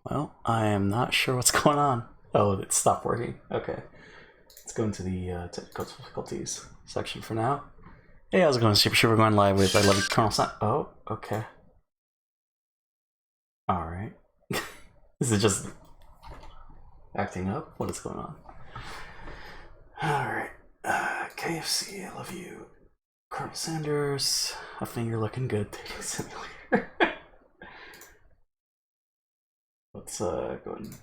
Well, I am not sure what's going on. Oh, it stopped working. Okay. Let's go into the technical difficulties section for now. Hey, how's it going, JPChivalry? We're going live with I Love You, Colonel Sun. Oh, okay. Alright. Is it just acting up? What is going on? Alright. KFC, I love you. Colonel Sanders. I think you're looking good. Dating simulator. Let's go and...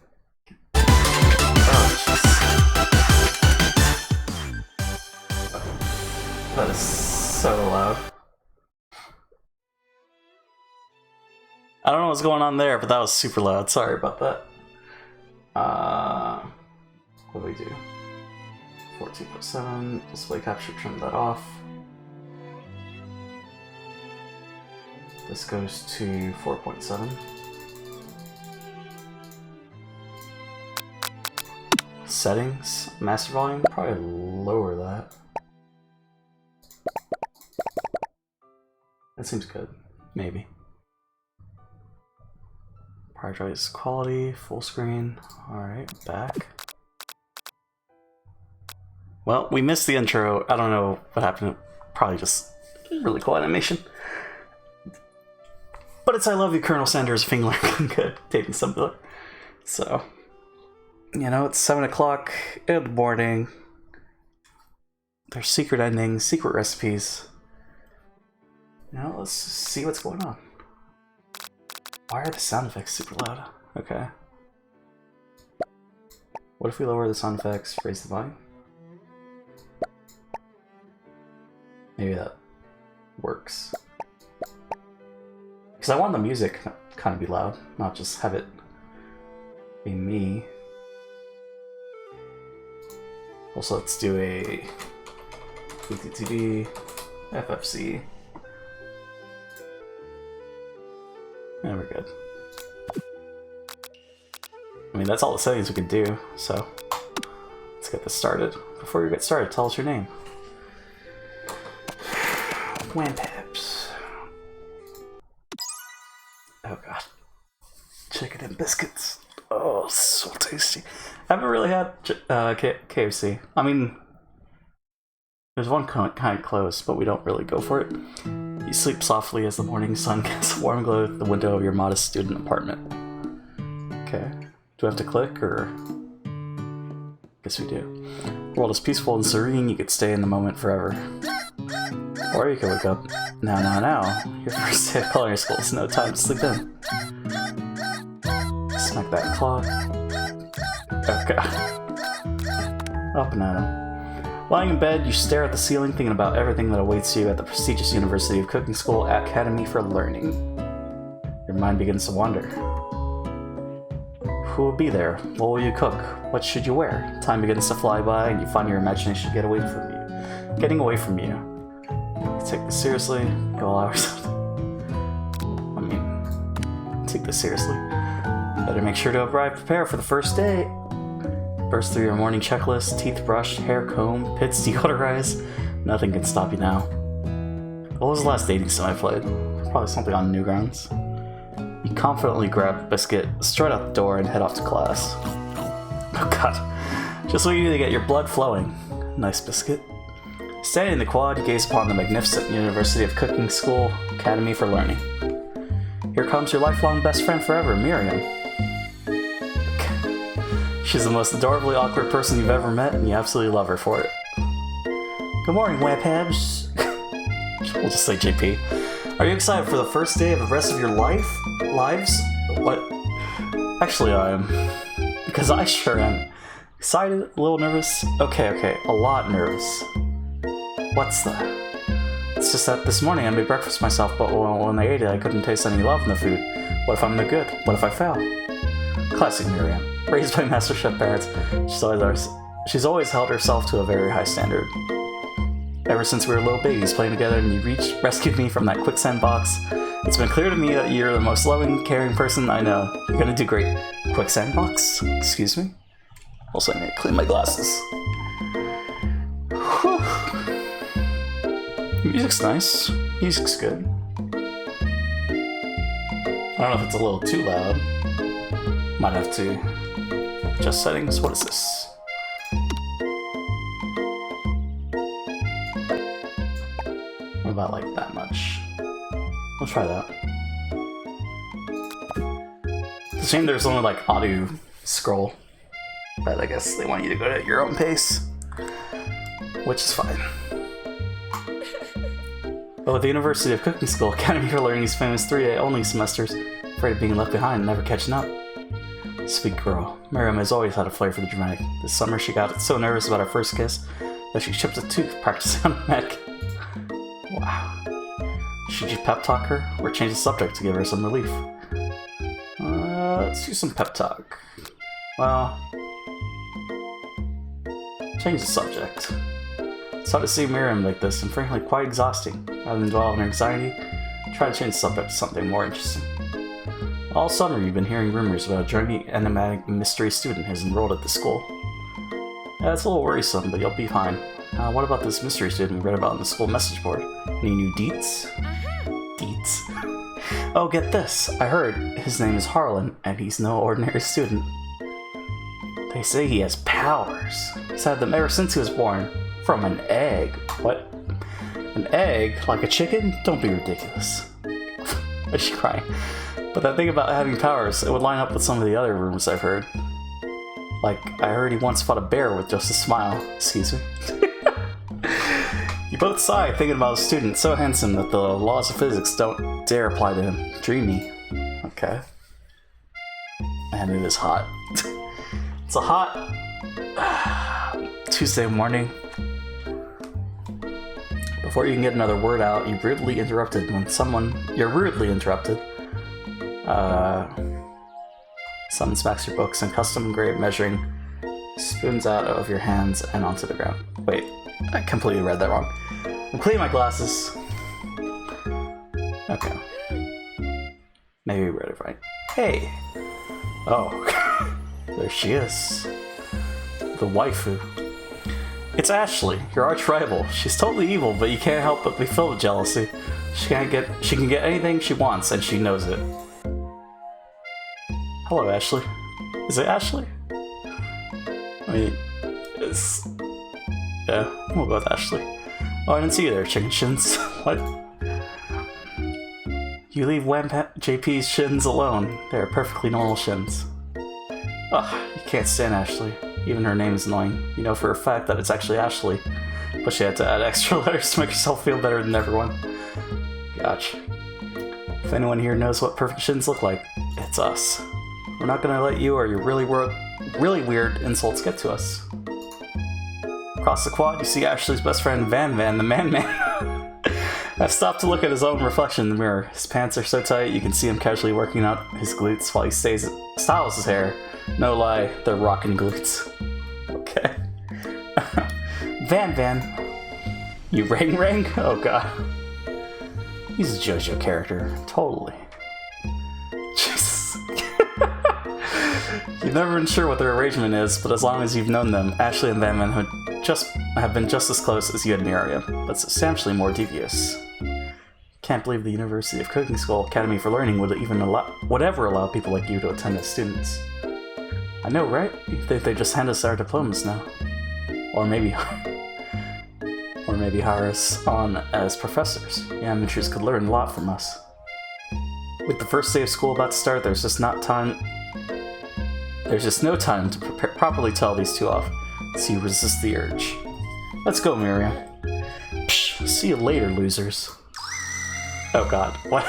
Oh, that is so loud. I don't know what's going on there, but that was super loud. Sorry about that. What do we do? 14.7, display capture, trim that off. This goes to 4.7. Settings, master volume, probably lower that. That seems good, maybe. Prioritize quality, full screen. Alright, back. Well, we missed the intro. I don't know what happened. Probably just really cool animation. But it's I Love You, Colonel Sanders, finger looking good, dating something. So, you know, it's 7 o'clock in the morning. There's secret endings, secret recipes. You know, let's see what's going on. Why are the sound effects super loud? Okay. What if we lower the sound effects, raise the volume? Maybe that works. Because I want the music to kind of be loud, not just have it be me. Also, let's do a BTTB, FFC. And we're good. I mean, that's all the settings we can do, so let's get this started. Before we get started, tell us your name. Whampabs. Oh god. Chicken and biscuits. Oh, so tasty. I haven't really had KFC. I mean, there's one kind close, but we don't really go for it. You sleep softly as the morning sun casts a warm glow at the window of your modest student apartment. Okay. Do I have to click, or...? Guess we do. The world is peaceful and serene, you could stay in the moment forever. Or you could wake up. Now. Your first day of culinary school, so no time to sleep in. Smack that clock. Okay. Up and at 'em. Lying in bed, you stare at the ceiling, thinking about everything that awaits you at the prestigious University of Cooking School Academy for Learning. Your mind begins to wander. Who will be there? What will you cook? What should you wear? Time begins to fly by, and you find your imagination getting away from you. You take this seriously. You'll allow yourself to... I mean, take this seriously. Better make sure to arrive prepared for the first day. Burst through your morning checklist, teeth brushed, hair combed, pits deodorized. Nothing can stop you now. What was the last dating sim I played? Probably something on Newgrounds. You confidently grab a biscuit, strut out the door, and head off to class. Oh god. Just waiting to get your blood flowing. Nice biscuit. Standing in the quad, you gaze upon the magnificent University of Cooking School Academy for Learning. Here comes your lifelong best friend forever, Miriam. She's the most adorably awkward person you've ever met, and you absolutely love her for it. Good morning, Webhabs. We'll just say JP. Are you excited for the first day of the rest of your lives? What? Actually, I am. Because I sure am. Excited, a little nervous. Okay, a lot nervous. What's that? It's just that this morning I made breakfast myself, but when I ate it, I couldn't taste any love in the food. What if I'm no good? What if I fail? Classic Miriam. Raised by MasterChef parents, she's always held herself to a very high standard. Ever since we were little babies playing together and you rescued me from that quicksand box, it's been clear to me that you're the most loving, caring person I know. You're gonna do great. Quicksand box? Excuse me? Also, I need to clean my glasses. Whew. Music's nice. Music's good. I don't know if it's a little too loud. Might have to adjust settings. What is this? What about like that much? We'll try that. It's a shame there's only like audio scroll, but I guess they want you to go at your own pace, which is fine. But with the University of Cooking School, Academy for learning these famous 3-day only semesters, afraid of being left behind and never catching up. Sweet girl. Miriam has always had a flair for the dramatic. This summer she got so nervous about her first kiss that she chipped a tooth practicing on her neck. Wow. Should you pep talk her, or change the subject to give her some relief? Let's do some pep talk. Well, change the subject. It's hard to see Miriam like this, and frankly quite exhausting. Rather than dwell on her anxiety, try to change the subject to something more interesting. All summer you've been hearing rumors about a druggy, enigmatic, mystery student who's enrolled at the school. Yeah, it's a little worrisome, but you'll be fine. What about this mystery student we read about on the school message board? Any new deets? Deets? Oh, get this! I heard his name is Harlan, and he's no ordinary student. They say he has powers. He's had them ever since he was born. From an egg. What? An egg? Like a chicken? Don't be ridiculous. Is she crying? But that thing about having powers, it would line up with some of the other rumors I've heard. Like, I heard he once fought a bear with just a smile. Excuse me. You both sigh thinking about a student so handsome that the laws of physics don't dare apply to him. Dreamy. Okay. And it is hot. It's a hot Tuesday morning. Before you can get another word out, you're rudely interrupted. Someone smacks your books and custom grade measuring spoons out of your hands and onto the ground. Wait, I completely read that wrong. I'm cleaning my glasses. Okay. Maybe we read it right. Hey! Oh, there she is. The waifu. It's Ashley, your arch rival. She's totally evil, but you can't help but be filled with jealousy. She can get anything she wants, and she knows it. Hello, Ashley. Is it Ashley? I mean, it's... yeah, we'll go with Ashley. Oh, I didn't see you there, chicken shins. What? You leave JP's shins alone. They are perfectly normal shins. Ugh, you can't stand Ashley. Even her name is annoying. You know for a fact that it's actually Ashley, but she had to add extra letters to make herself feel better than everyone. Gotcha. If anyone here knows what perfect shins look like, it's us. We're not gonna let you or your really weird insults get to us. Across the quad, you see Ashley's best friend Van Van, the Man-Man. I've stopped to look at his own reflection in the mirror. His pants are so tight you can see him casually working out his glutes while he styles his hair. No lie, they're rockin' glutes. Okay. Van Van. You Ring? Oh god. He's a JoJo character. Totally. Jesus. You've never been sure what their arrangement is, but as long as you've known them, Ashley and Van Van have been just as close as you and Miriam, but substantially more devious. Can't believe the University of Cooking School Academy for Learning would ever allow people like you to attend as students. I know, right? You think they just hand us our diplomas now. Or maybe hire us on as professors. The amateurs could learn a lot from us. With the first day of school about to start, there's just no time to properly tell these two off, so you resist the urge. Let's go, Miriam. Psh, see you later, losers. Oh god, what?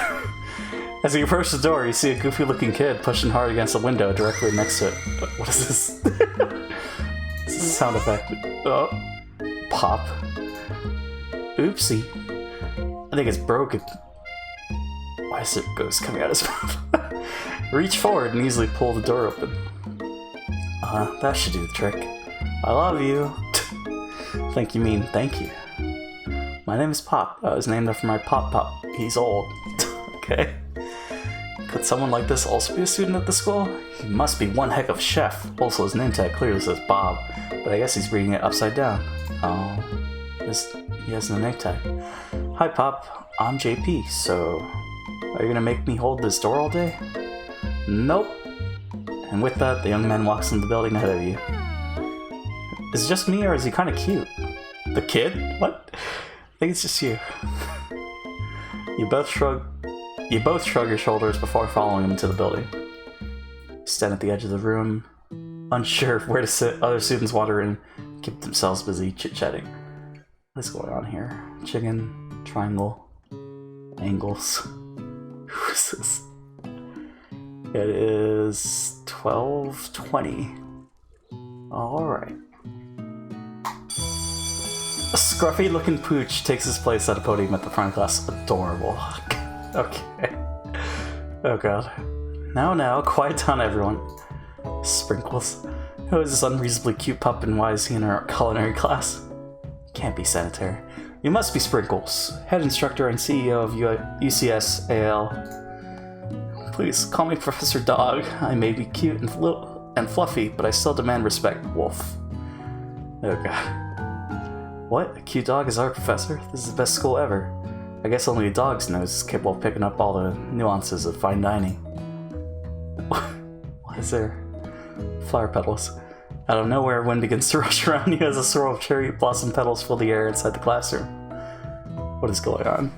As you approach the door, you see a goofy-looking kid pushing hard against a window directly next to it. What is this? This is a sound effect. Oh. Pop. Oopsie. I think it's broken. Why is there a ghost coming out of his mouth? Reach forward and easily pull the door open. That should do the trick. I love you. Think you mean thank you. My name is Pop. I was named after my Pop. He's old. Okay. Could someone like this also be a student at the school? He must be one heck of a chef. Also, his name tag clearly says Bob, but I guess he's reading it upside down. Oh, he has no name tag. Hi, Pop. I'm JP, so are you gonna make me hold this door all day? Nope. And with that, the young man walks into the building ahead of you. Is it just me, or is he kind of cute? The kid? What? I think it's just you. You both shrug your shoulders before following him into the building. Stand at the edge of the room, unsure where to sit. Other students wander in, keep themselves busy chit-chatting. What is going on here? Chicken, triangle, angles. Who is this? It is 12:20. Alright. A scruffy-looking pooch takes his place at a podium at the front of class. Adorable. Okay. Oh god. Now, quiet down everyone. Sprinkles. Who is this unreasonably cute pup and why is he in our culinary class? Can't be sanitary. You must be Sprinkles, head instructor and CEO of UCS AL. Please, call me Professor Dog. I may be cute and fluffy, but I still demand respect, Wolf. Oh god. What? A cute dog is our professor? This is the best school ever. I guess only a dog's nose is capable of picking up all the nuances of fine dining. What is there? Flower petals. Out of nowhere, wind begins to rush around you as a swirl of cherry blossom petals fill the air inside the classroom. What is going on?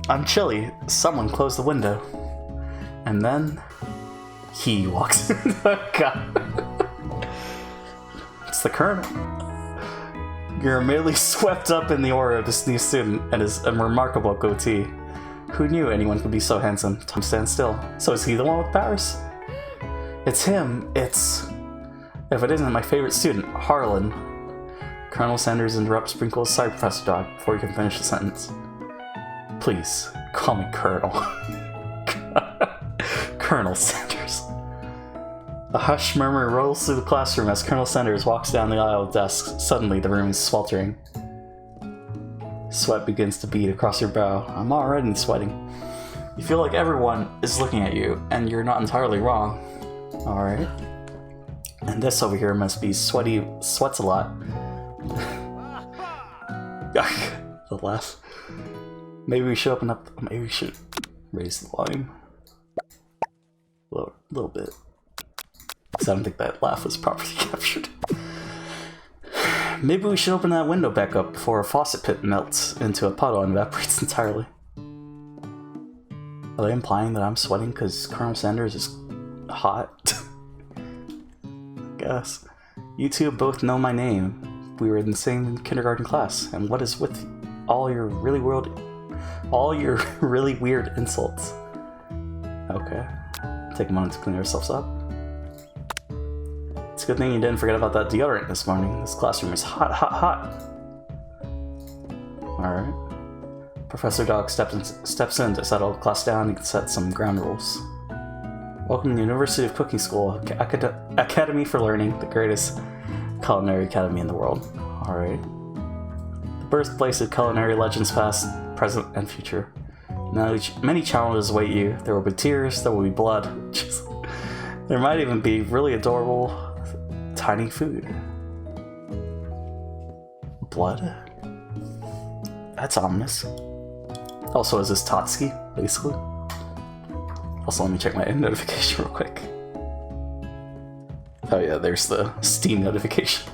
I'm chilly. Someone close the window. And then... he walks in. Oh god. It's the Colonel. You're immediately swept up in the aura of this new student and his remarkable goatee. Who knew anyone could be so handsome? Time stands still. So is he the one with powers? It's him. It's... if it isn't my favorite student, Harlan. Colonel Sanders interrupts Sprinkles' Sorry, Professor Dog, before he can finish the sentence. Please, call me Colonel. Colonel Sanders. A hushed murmur rolls through the classroom as Colonel Sanders walks down the aisle of desks. Suddenly, the room is sweltering. Sweat begins to bead across your brow. I'm already sweating. You feel like everyone is looking at you, and you're not entirely wrong. Alright. And this over here must be sweats a lot. The laugh. Maybe we should open up, maybe we should raise the volume. A little bit. Because I don't think that laugh was properly captured. Maybe we should open that window back up before a faucet pit melts into a puddle and evaporates entirely. Are they implying that I'm sweating because Colonel Sanders is hot? I guess. You two both know my name. We were in the same kindergarten class. And what is with all your really weird insults? Okay. Take a moment to clean ourselves up. It's a good thing you didn't forget about that deodorant this morning. This classroom is hot, hot, hot. Alright. Professor Dog steps in to settle the class down and set some ground rules. Welcome to the University of Cooking School, Academy for Learning, the greatest culinary academy in the world. Alright. The birthplace of culinary legends past, present, and future. Now, many challenges await you. There will be tears, there will be blood. There might even be really adorable, tiny food. Blood? That's ominous. Also, is this Totski, basically? Also, let me check my notification real quick. Oh yeah, there's the Steam notification.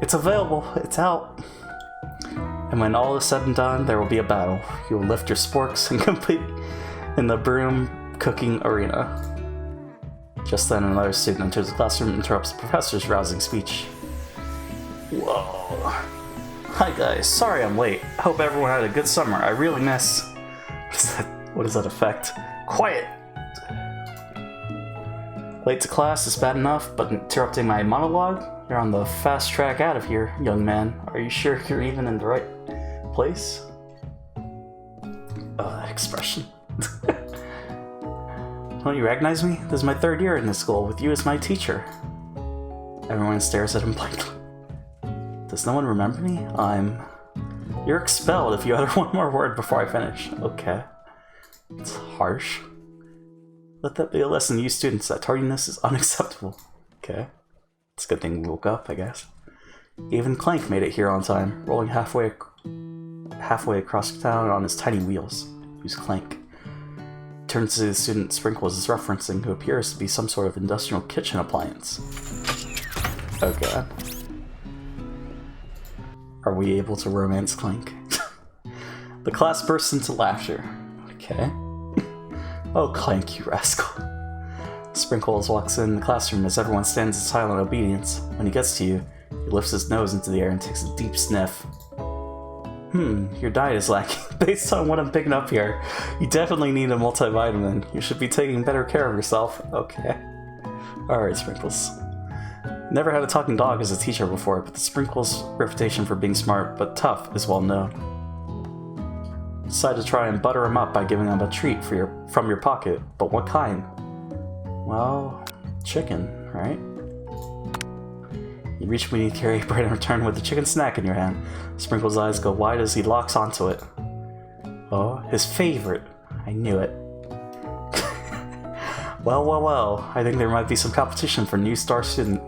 It's available, it's out. And when all is said and done, there will be a battle. You will lift your sporks and compete in the broom cooking arena. Just then, another student enters the classroom and interrupts the professor's rousing speech. Whoa. Hi guys, sorry I'm late. Hope everyone had a good summer. I really miss... What is that effect? Quiet! Late to class is bad enough, but interrupting my monologue? You're on the fast track out of here, young man. Are you sure you're even in the right place? Expression. Don't you recognize me? This is my third year in this school, with you as my teacher. Everyone stares at him blankly. Does no one remember me? You're expelled if you utter one more word before I finish. Okay. It's harsh. Let that be a lesson to you students that tardiness is unacceptable. Okay. It's a good thing we woke up, I guess. Even Clank made it here on time, rolling halfway across town on his tiny wheels. Who's Clank? turns to the student Sprinkles is referencing, who appears to be some sort of industrial kitchen appliance. Oh god. Are we able to romance Clink? The class bursts into laughter. Okay. Oh, Clank, you rascal. Sprinkles walks in the classroom as everyone stands in silent obedience. When he gets to you, he lifts his nose into the air and takes a deep sniff. Your diet is lacking. Based on what I'm picking up here, you definitely need a multivitamin. You should be taking better care of yourself. Okay. Alright, Sprinkles. Never had a talking dog as a teacher before, but the Sprinkles' reputation for being smart but tough is well known. Decide to try and butter him up by giving him a treat from your pocket, but what kind? Well, chicken, right? You reach beneath your apron and return with the chicken snack in your hand. Sprinkles' eyes go wide as he locks onto it. Oh, his favorite. I knew it. Well, I think there might be some competition for new star student.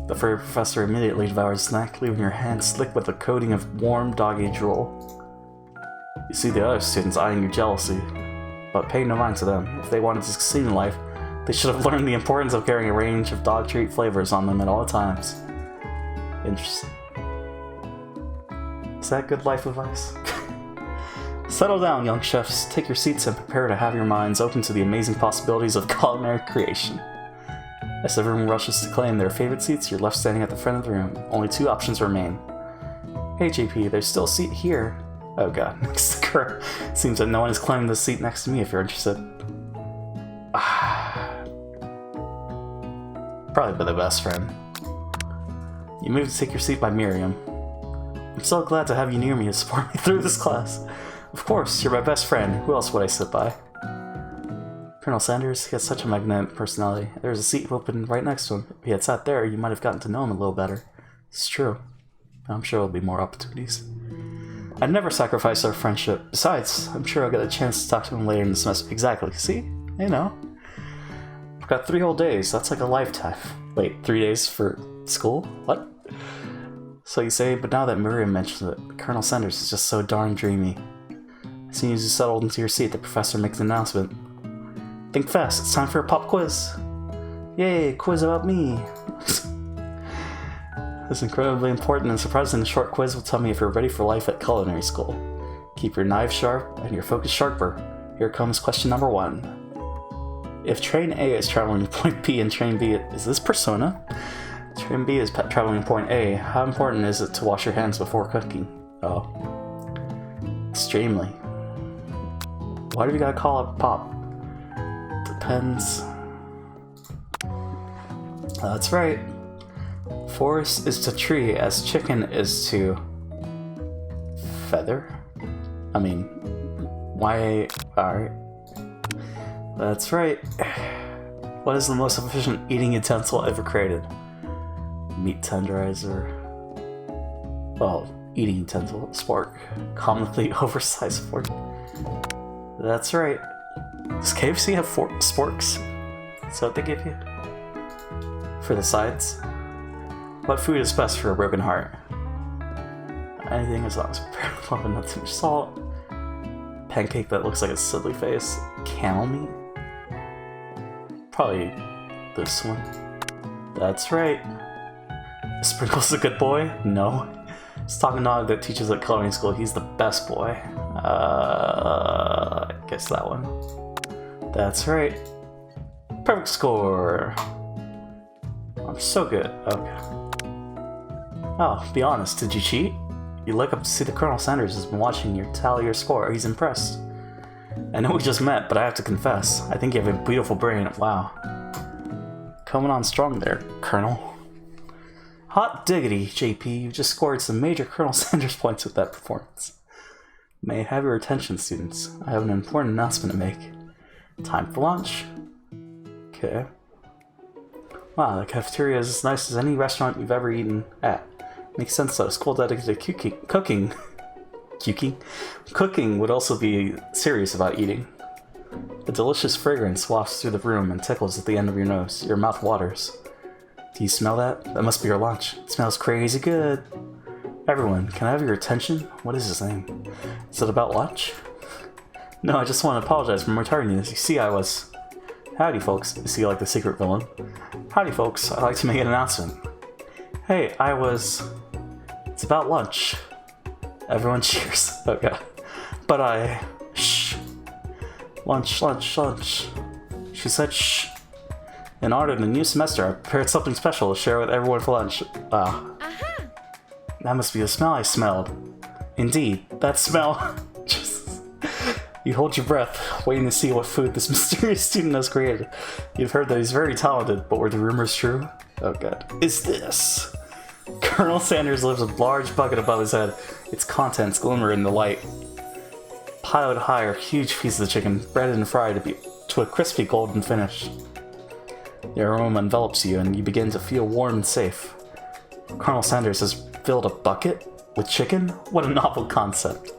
The furry professor immediately devours the snack, leaving your hand slick with a coating of warm dog-age drool. You see the other students eyeing you jealously, but pay no mind to them. If they wanted to succeed in life, they should have learned the importance of carrying a range of dog treat flavors on them at all times. Interesting. Is that good life advice? Settle down, young chefs. Take your seats and prepare to have your minds open to the amazing possibilities of culinary creation. As everyone rushes to claim their favorite seats, you're left standing at the front of the room. Only two options remain. Hey JP, there's still a seat here. Oh god, next to Kerr. Seems that no one is claiming the seat next to me if you're interested. Probably by the best friend. You move to take your seat by Miriam. I'm so glad to have you near me to support me through this class. Of course, you're my best friend. Who else would I sit by? Colonel Sanders, he has such a magnetic personality. There's a seat open right next to him. If he had sat there, you might have gotten to know him a little better. It's true. I'm sure there'll be more opportunities. I'd never sacrifice our friendship. Besides, I'm sure I'll get a chance to talk to him later in the semester. Exactly. See? You know. I've got 3 whole days. That's like a lifetime. Wait, 3 days for school? What? So you say, but now that Miriam mentions it, Colonel Sanders is just so darn dreamy. As soon as you settled into your seat, the professor makes an announcement. Think fast, it's time for a pop quiz. Yay, quiz about me. This incredibly important and surprisingly short quiz will tell me if you're ready for life at culinary school. Keep your knife sharp and your focus sharper. Here comes question number 1. If train A is traveling to point B and train B is this Persona? Train B is traveling to point A. How important is it to wash your hands before cooking? Oh. Extremely. Why do we gotta call it pop? Depends. That's right. Forest is to tree as chicken is to feather. I mean, why? Alright. That's right. What is the most efficient eating utensil ever created? Meat tenderizer. Well, eating utensil. Spork. Comically oversized fork. That's right. Does KFC have sporks? Is that what they give you? For the sides? What food is best for a broken heart? Anything as long as prepared with love and not too much salt. Pancake that looks like a silly face. Camel meat? Probably this one. That's right. Sprinkles a good boy? No. Just talking dog that teaches at culinary school. He's the best boy. I guess that one. That's right. Perfect score. I'm so good. Okay. Oh, be honest, did you cheat? You look up to see the Colonel Sanders has been watching you tally your score. He's impressed. I know we just met, but I have to confess, I think you have a beautiful brain. Wow. Coming on strong there, Colonel. Hot diggity, JP. You just scored some major Colonel Sanders points with that performance. May I have your attention, students? I have an important announcement to make. Time for lunch. Okay. Wow, the cafeteria is as nice as any restaurant you've ever eaten at. Makes sense though, a school dedicated to cooking would also be serious about eating. A delicious fragrance wafts through the room and tickles at the end of your nose. Your mouth waters. Do you smell that? That must be your lunch. It smells crazy good. Everyone, can I have your attention? What is his name? Is it about lunch? No, I just want to apologize for returning this. You see, I was... Howdy, folks. You see, like the secret villain. Howdy, folks. I'd like to make an announcement. Hey, I was... It's about lunch. Everyone cheers. Oh, God. But I... Shh. Lunch, lunch, lunch. She said shh. In honor of the new semester, I prepared something special to share with everyone for lunch. Ah. Uh-huh. That must be the smell I smelled. Indeed, that smell. You hold your breath, waiting to see what food this mysterious student has created. You've heard that he's very talented, but were the rumors true? Oh god. Is this? Colonel Sanders lifts a large bucket above his head. Its contents glimmer in the light. Piled high are huge pieces of chicken, breaded and fried to a crispy golden finish. The aroma envelops you, and you begin to feel warm and safe. Colonel Sanders has filled a bucket with chicken? What a novel concept.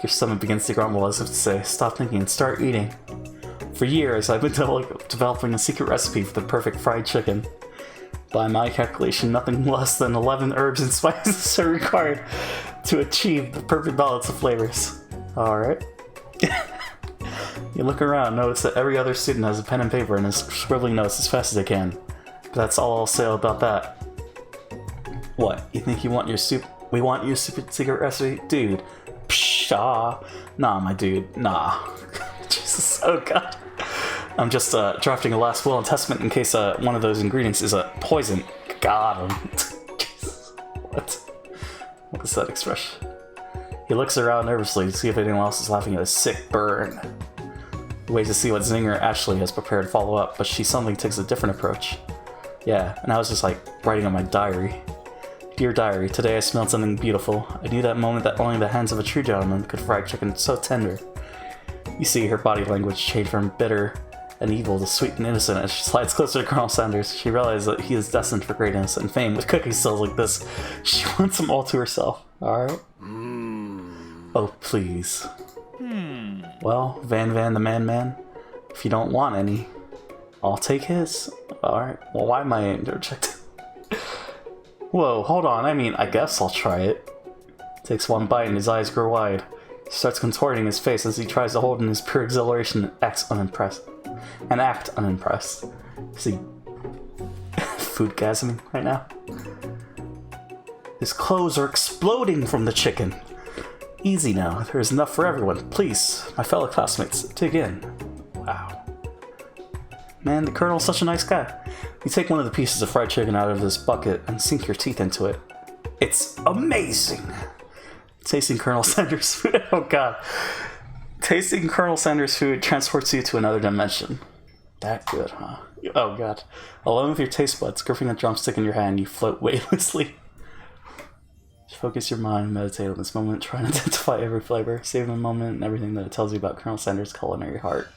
Your stomach begins to grumble as if to say, stop thinking and start eating. For years, I've been developing a secret recipe for the perfect fried chicken. By my calculation, nothing less than 11 herbs and spices are required to achieve the perfect balance of flavors. Alright. You look around and notice that every other student has a pen and paper and is scribbling notes as fast as they can. But that's all I'll say about that. What, you think you want your we want your super secret recipe? Dude. Pshaw. Nah, my dude. Nah. Jesus. Oh god. I'm just drafting a last will and testament in case one of those ingredients is a poison. Got him. Jesus. What is that expression? He looks around nervously to see if anyone else is laughing at his sick burn. He waits to see what Zinger Ashley has prepared to follow up, but she suddenly takes a different approach. Yeah, and I was just like writing on my diary. Dear diary, today I smelled something beautiful. I knew that moment that only the hands of a true gentleman could fry chicken so tender. You see her body language change from bitter and evil to sweet and innocent as she slides closer to Colonel Sanders. She realizes that he is destined for greatness and fame with cookie stills like this. She wants them all to herself. Alright? Oh, please. Well, Van the Man, if you don't want any, I'll take his. Alright, well, why am I interjecting? Whoa, hold on, I guess I'll try it. Takes one bite and his eyes grow wide. He starts contorting his face as he tries to hold in his pure exhilaration and act unimpressed. Is he foodgasming right now? His clothes are exploding from the chicken. Easy now, there is enough for everyone. Please, my fellow classmates, dig in. Wow. Man, the Colonel's such a nice guy. You take one of the pieces of fried chicken out of this bucket and sink your teeth into it. It's amazing! Tasting Colonel Sanders' food, oh god. Tasting Colonel Sanders' food transports you to another dimension. That good, huh? Oh god. Alone with your taste buds, gripping a drumstick in your hand, you float weightlessly. Focus your mind and meditate on this moment, try and identify every flavor, savor the moment and everything that it tells you about Colonel Sanders' culinary heart.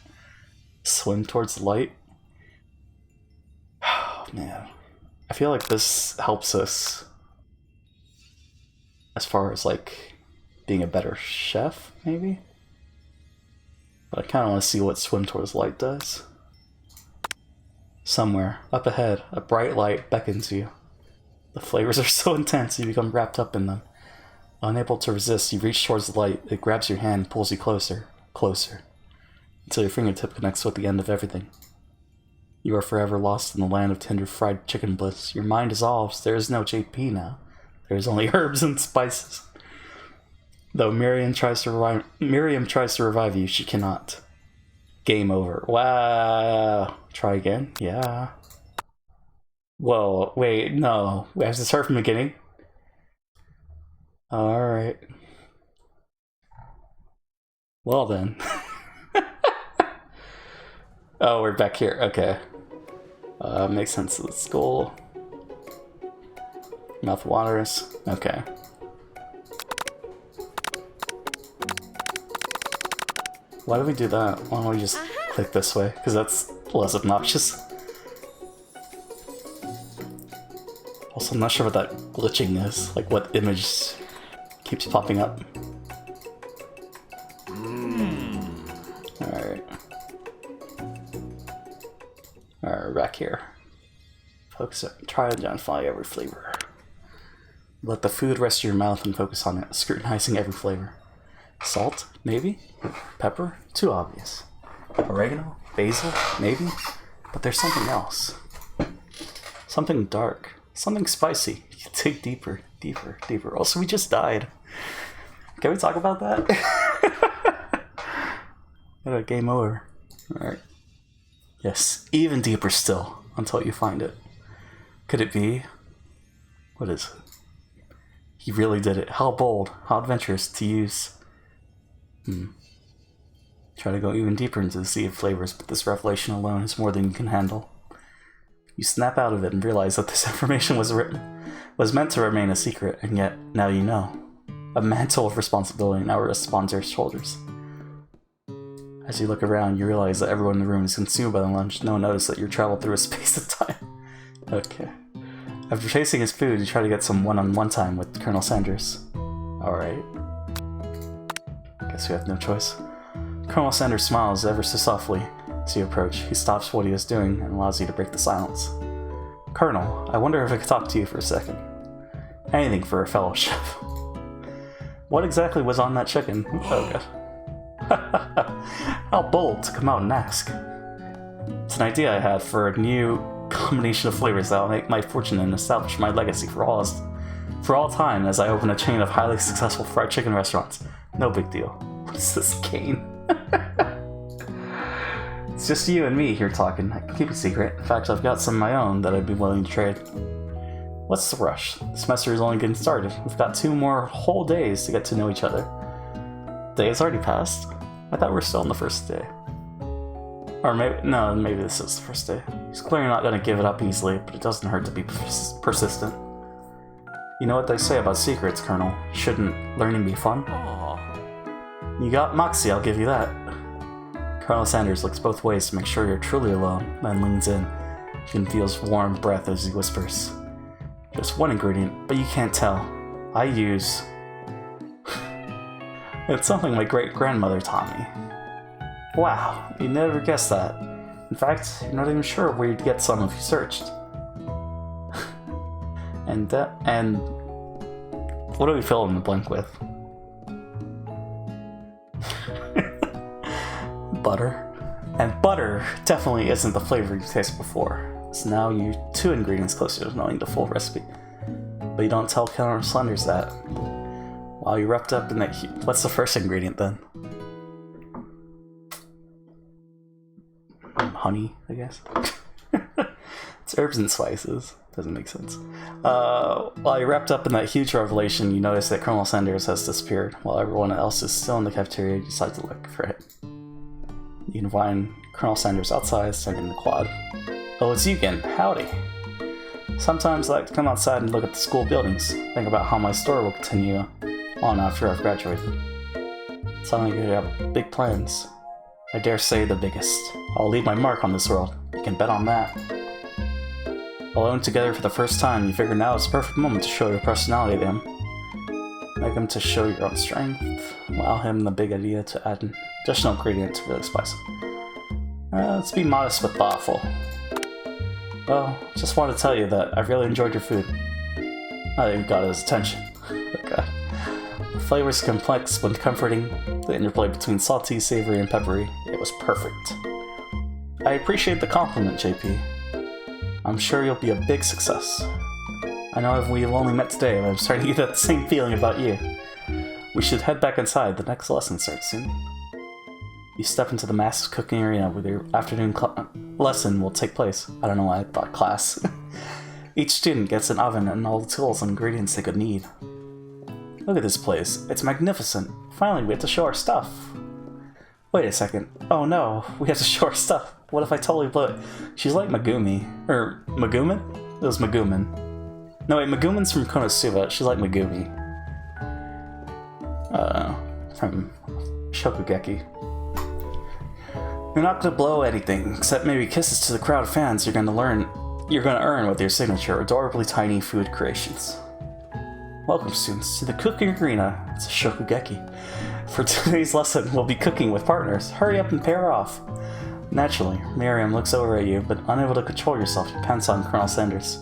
Swim towards the light. Oh man. I feel like this helps us as far as like being a better chef, maybe? But I kinda wanna see what swim towards light does. Somewhere, up ahead, a bright light beckons you. The flavors are so intense you become wrapped up in them. Unable to resist, you reach towards the light. It grabs your hand and pulls you closer, closer, until your fingertip connects with the end of everything. You are forever lost in the land of tender fried chicken bliss. Your mind dissolves. There is no JP now. There is only herbs and spices. Though Miriam tries to revive you, she cannot. Game over. Wow. Try again? Yeah. Whoa, wait, no. We have to start from the beginning? Alright. Well then. Oh, we're back here. Okay. Makes sense. Let's go. Mouth waters. Okay. Why do we do that? Why don't we just click this way? Because that's less obnoxious. Also, I'm not sure what that glitching is. Like, what image keeps popping up. Alright. Alright, back here. Focus it. Try to identify every flavor. Let the food rest in your mouth and focus on it, scrutinizing every flavor. Salt? Maybe? Pepper? Too obvious. Oregano? Basil? Maybe? But there's something else. Something dark. Something spicy. You can dig deeper, deeper, deeper. Also, we just died. Can we talk about that? Game over. Alright. Yes, even deeper still, until you find it. Could it be? What is it? He really did it. How bold, how adventurous to use. Try to go even deeper into the sea of flavors, but this revelation alone is more than you can handle. You snap out of it and realize that this information was meant to remain a secret, and yet, now you know. A mantle of responsibility now rests upon your shoulders. As you look around, you realize that everyone in the room is consumed by the lunch. No one noticed that you traveled through a space of time. Okay. After tasting his food, you try to get some one-on-one time with Colonel Sanders. Alright. Guess we have no choice. Colonel Sanders smiles ever so softly as you approach. He stops what he is doing and allows you to break the silence. Colonel, I wonder if I could talk to you for a second. Anything for a fellowship. What exactly was on that chicken? Oh god. How bold to come out and ask. It's an idea I had for a new combination of flavors that will make my fortune and establish my legacy for all time as I open a chain of highly successful fried chicken restaurants. No big deal. What is this cane? It's just you and me here talking. I can keep a secret. In fact, I've got some of my own that I'd be willing to trade. What's the rush? The semester is only getting started. We've got 2 more whole days to get to know each other. Day has already passed. I thought we were still on the first day. Or maybe this is the first day. He's clearly not going to give it up easily, but it doesn't hurt to be persistent. You know what they say about secrets, Colonel. Shouldn't learning be fun? Aww. You got Moxie, I'll give you that. Colonel Sanders looks both ways to make sure you're truly alone, then leans in. You can feel his warm breath as he whispers. Just one ingredient, but you can't tell. I use... It's something my great-grandmother taught me. Wow, you'd never guess that. In fact, you're not even sure where you'd get some if you searched. and what do we fill in the blank with? Butter. And butter definitely isn't the flavor you've tasted before. So now you're 2 ingredients closer to knowing the full recipe. But you don't tell Colonel Sanders that. While you're wrapped up in that what's the first ingredient then? Honey, I guess. It's herbs and spices. Doesn't make sense. While you're wrapped up in that huge revelation, you notice that Colonel Sanders has disappeared. While everyone else is still in the cafeteria, you decide to look for it. You can find Colonel Sanders outside, standing in the quad. Oh, it's you again. Howdy. Sometimes I like to come outside and look at the school buildings. Think about how my story will continue on after I've graduated. Sounds like you have big plans. I dare say the biggest. I'll leave my mark on this world. You can bet on that. Alone together for the first time, you figure now is the perfect moment to show your personality to him. Make him to show your own strength. Allow him the big idea to add an additional ingredient to really spice it. Let's be modest but thoughtful. Well, just want to tell you that I've really enjoyed your food. Now that you've got his attention. Oh god. The flavor is complex but comforting. The interplay between salty, savory, and peppery. It was perfect. I appreciate the compliment, JP. I'm sure you'll be a big success. I know we've only met today, but I'm starting to get that same feeling about you. We should head back inside. The next lesson starts soon. You step into the massive cooking arena where your afternoon lesson will take place. I don't know why I thought class. Each student gets an oven and all the tools and ingredients they could need. Look at this place. It's magnificent. Finally, we have to show our stuff. Wait a second. Oh no, we have to show our stuff. What if I totally blew it? She's like Megumi. Or Megumin? It was Megumin. No wait, Megumin's from Konosuba. She's like Megumi. From Shokugeki. You're not gonna blow anything, except maybe kisses to the crowd of fans you're gonna earn with your signature adorably tiny food creations. Welcome, students, to the cooking arena. It's a Shokugeki. For today's lesson, we'll be cooking with partners. Hurry up and pair off. Naturally, Miriam looks over at you, but unable to control yourself, you pounce on Colonel Sanders.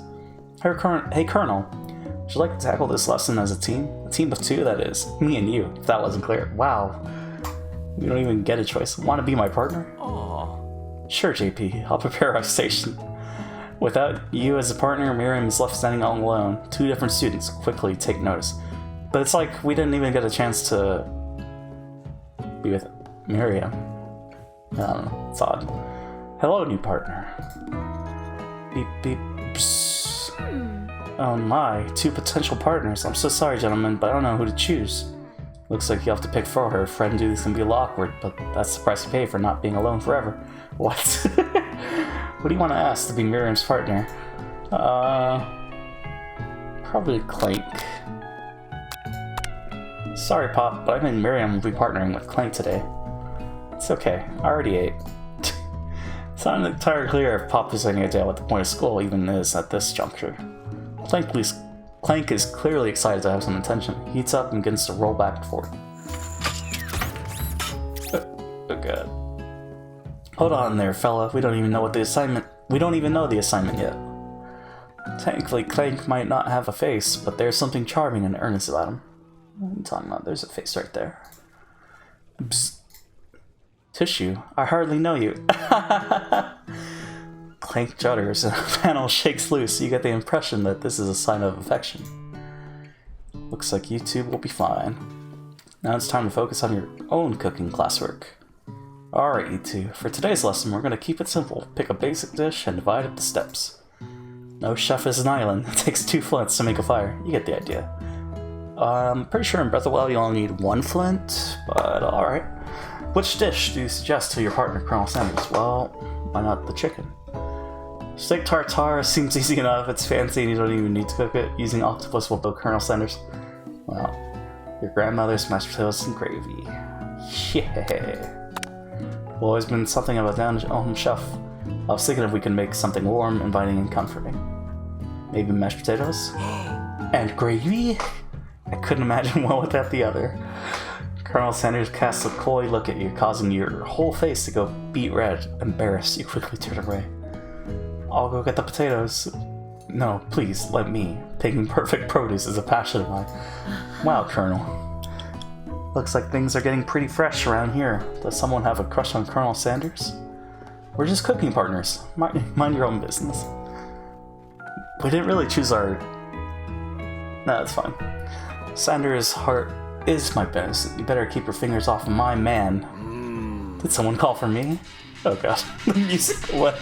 Hey, Colonel, would you like to tackle this lesson as a team? Team of two, that is. Me and you, if that wasn't clear. Wow. We don't even get a choice. Want to be my partner? Aww. Sure, JP. I'll prepare our station. Without you as a partner, Miriam is left standing all alone. Two different students quickly take notice. But it's like we didn't even get a chance to be with Miriam. I don't know. It's odd. Hello, new partner. Beep, beep, psst. Oh my, two potential partners. I'm so sorry, gentlemen, but I don't know who to choose. Looks like you have to pick for her. Friend duties can be a little awkward, but that's the price you pay for not being alone forever. What? What do you want to ask to be Miriam's partner? Probably Clank. Sorry, Pop, but I think Miriam will be partnering with Clank today. It's okay. I already ate. It's not entirely clear if Pop has any idea what the point of school even is at this juncture. Clank is clearly excited to have some attention. He heats up and begins to roll back and forth. Oh god. Hold on there, fella. We don't even know the assignment yet. Technically, Clank might not have a face, but there's something charming and earnest about him. What are you talking about? There's a face right there. Psst. Tissue, I hardly know you. Clank judders and the panel shakes loose. You get the impression that this is a sign of affection. Looks like you two will be fine. Now it's time to focus on your own cooking classwork. Alright, you two. For today's lesson, we're going to keep it simple. Pick a basic dish and divide up the steps. No chef is an island. It takes 2 flints to make a fire. You get the idea. I'm pretty sure in Breath of the Wild you only need 1 flint, but alright. Which dish do you suggest to your partner, Colonel Sanders? Well, why not the chicken? Steak tartare seems easy enough. It's fancy and you don't even need to cook it. Using octopus will build Colonel Sanders. Well, your grandmother's mashed potatoes and gravy. Yeah. Always been something about down-home chef. I was thinking if we could make something warm, inviting, and comforting. Maybe mashed potatoes? And gravy? I couldn't imagine one without the other. Colonel Sanders casts a coy look at you, causing your whole face to go beet red. Embarrassed, you quickly turn away. I'll go get the potatoes. No, please, let me. Picking perfect produce is a passion of mine. Wow, Colonel. Looks like things are getting pretty fresh around here. Does someone have a crush on Colonel Sanders? We're just cooking partners. Mind your own business. We didn't really choose our... No, that's fine. Sanders' heart is my business. You better keep your fingers off of my man. Did someone call for me? Oh god, the music, what?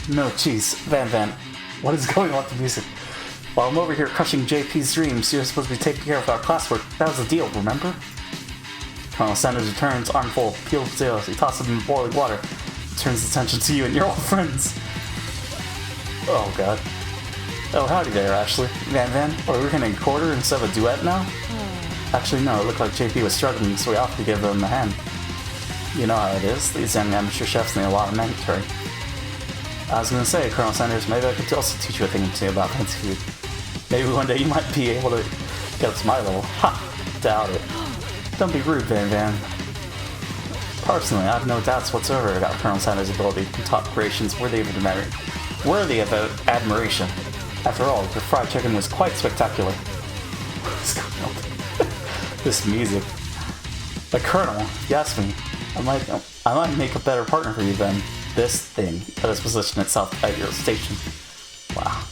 No, jeez, Van, what is going on with the music? While I'm over here crushing JP's dreams, you're supposed to be taking care of our classwork. That was the deal, remember? Colonel Sanders returns, armful of peeled potatoes. He tosses them in boiling water. He turns attention to you and your old friends. Oh god. Oh, howdy there, Ashley. Van, are we getting a quarter instead of a duet now? Actually, no, it looked like JP was struggling, so we opted to give him a hand. You know how it is. These young amateur chefs need a lot of mentoring. I was gonna say, Colonel Sanders, maybe I could also teach you a thing or two about fancy food. Maybe one day you might be able to get up to my level. Ha! Doubt it. Don't be rude, Van. Personally, I have no doubts whatsoever about Colonel Sanders' ability to top creations worthy of admiration. After all, the fried chicken was quite spectacular. What's going on? This music. But Colonel, if you ask me, I might make a better partner for you than this thing that has positioned itself at your station. Wow.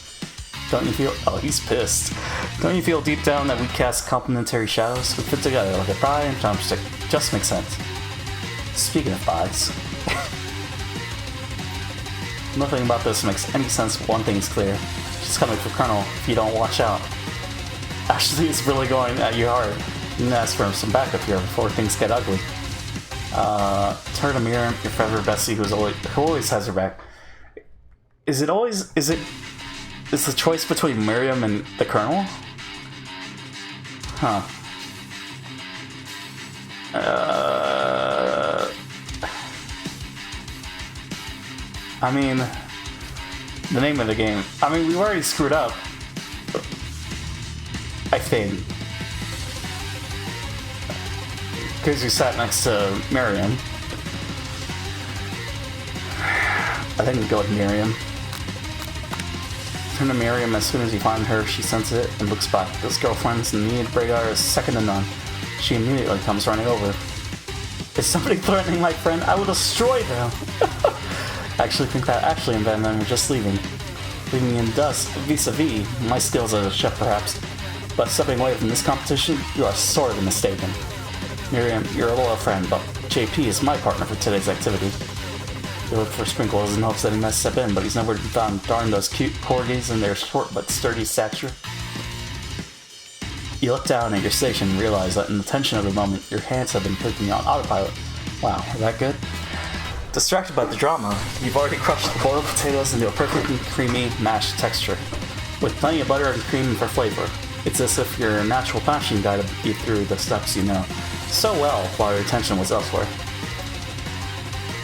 Don't you feel... Oh, he's pissed. Don't you feel deep down that we cast complementary shadows? We fit together like a thigh and drumstick. Just makes sense. Speaking of thighs... Nothing about this makes any sense, but one thing's clear. She's coming for Colonel if you don't watch out. Ashley is really going at you hard. You can ask for some backup here before things get ugly. Turn to Miriam, your favorite bestie who always has her back. Is the choice between Miriam and the Colonel? Huh. I mean, the name of the game. I mean, we've already screwed up. I think. Because we sat next to Miriam. I think we go with Miriam. turn to Miriam as soon as you find her. She senses it and looks back. This girlfriend's need Bragar is second to none. She immediately comes running over. Is somebody threatening my friend? I will destroy them! I actually think that Ashley and Van were just leaving me in dust vis-a-vis my skills as a chef perhaps. But stepping away from this competition, you are sorely mistaken. Miriam, you're a loyal friend, but JP is my partner for today's activity. You look for Sprinkles in hopes that he might step in, but he's never been found. Darn those cute corgis and their short but sturdy stature. You look down at your station and realize that in the tension of the moment, your hands have been clicking on autopilot. Wow, is that good? Distracted by the drama, you've already crushed the boiled potatoes into a perfectly creamy, mashed texture, with plenty of butter and cream for flavor. It's as if your natural passion guided you through the steps you know so well while your attention was elsewhere.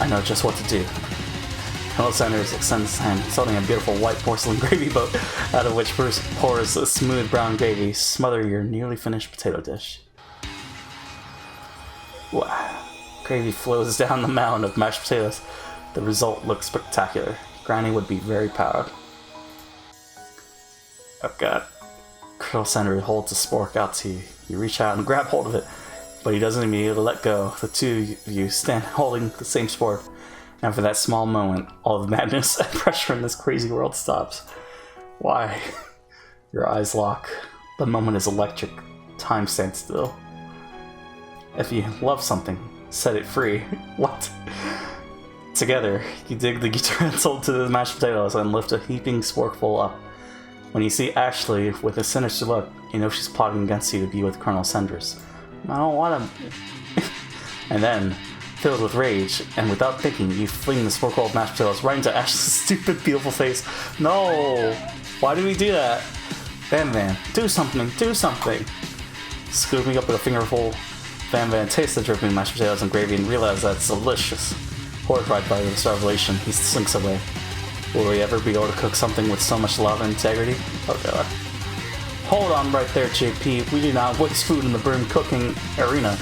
I know just what to do. Colonel Sanders extends his hand, holding a beautiful white porcelain gravy boat, out of which pours a smooth brown gravy, smothering your nearly finished potato dish. Wow. Gravy flows down the mound of mashed potatoes. The result looks spectacular. Granny would be very proud. Oh god. Colonel Sanders holds a spork out to you. You reach out and grab hold of it, but he doesn't immediately let go. The two of you stand holding the same spork, and for that small moment, all the madness and pressure in this crazy world stops. Why? Your eyes lock. The moment is electric. Time stands still. If you love something, set it free. What? Together, you dig the utensil to the mashed potatoes and lift a heaping sporkful up. When you see Ashley with a sinister look, you know she's plotting against you to be with Colonel Sanders. I don't want to... And then, filled with rage, and without thinking, you fling the sporkful of mashed potatoes right into Ashley's stupid, beautiful face. No! Why do we do that? Van, do something, do something! Scooping up with a fingerful, Van tastes the dripping mashed potatoes and gravy and realizes that it's delicious. Horrified by this revelation, he slinks away. Will we ever be able to cook something with so much love and integrity? Oh god. Hold on right there, JP. We do not waste food in the broom cooking arena.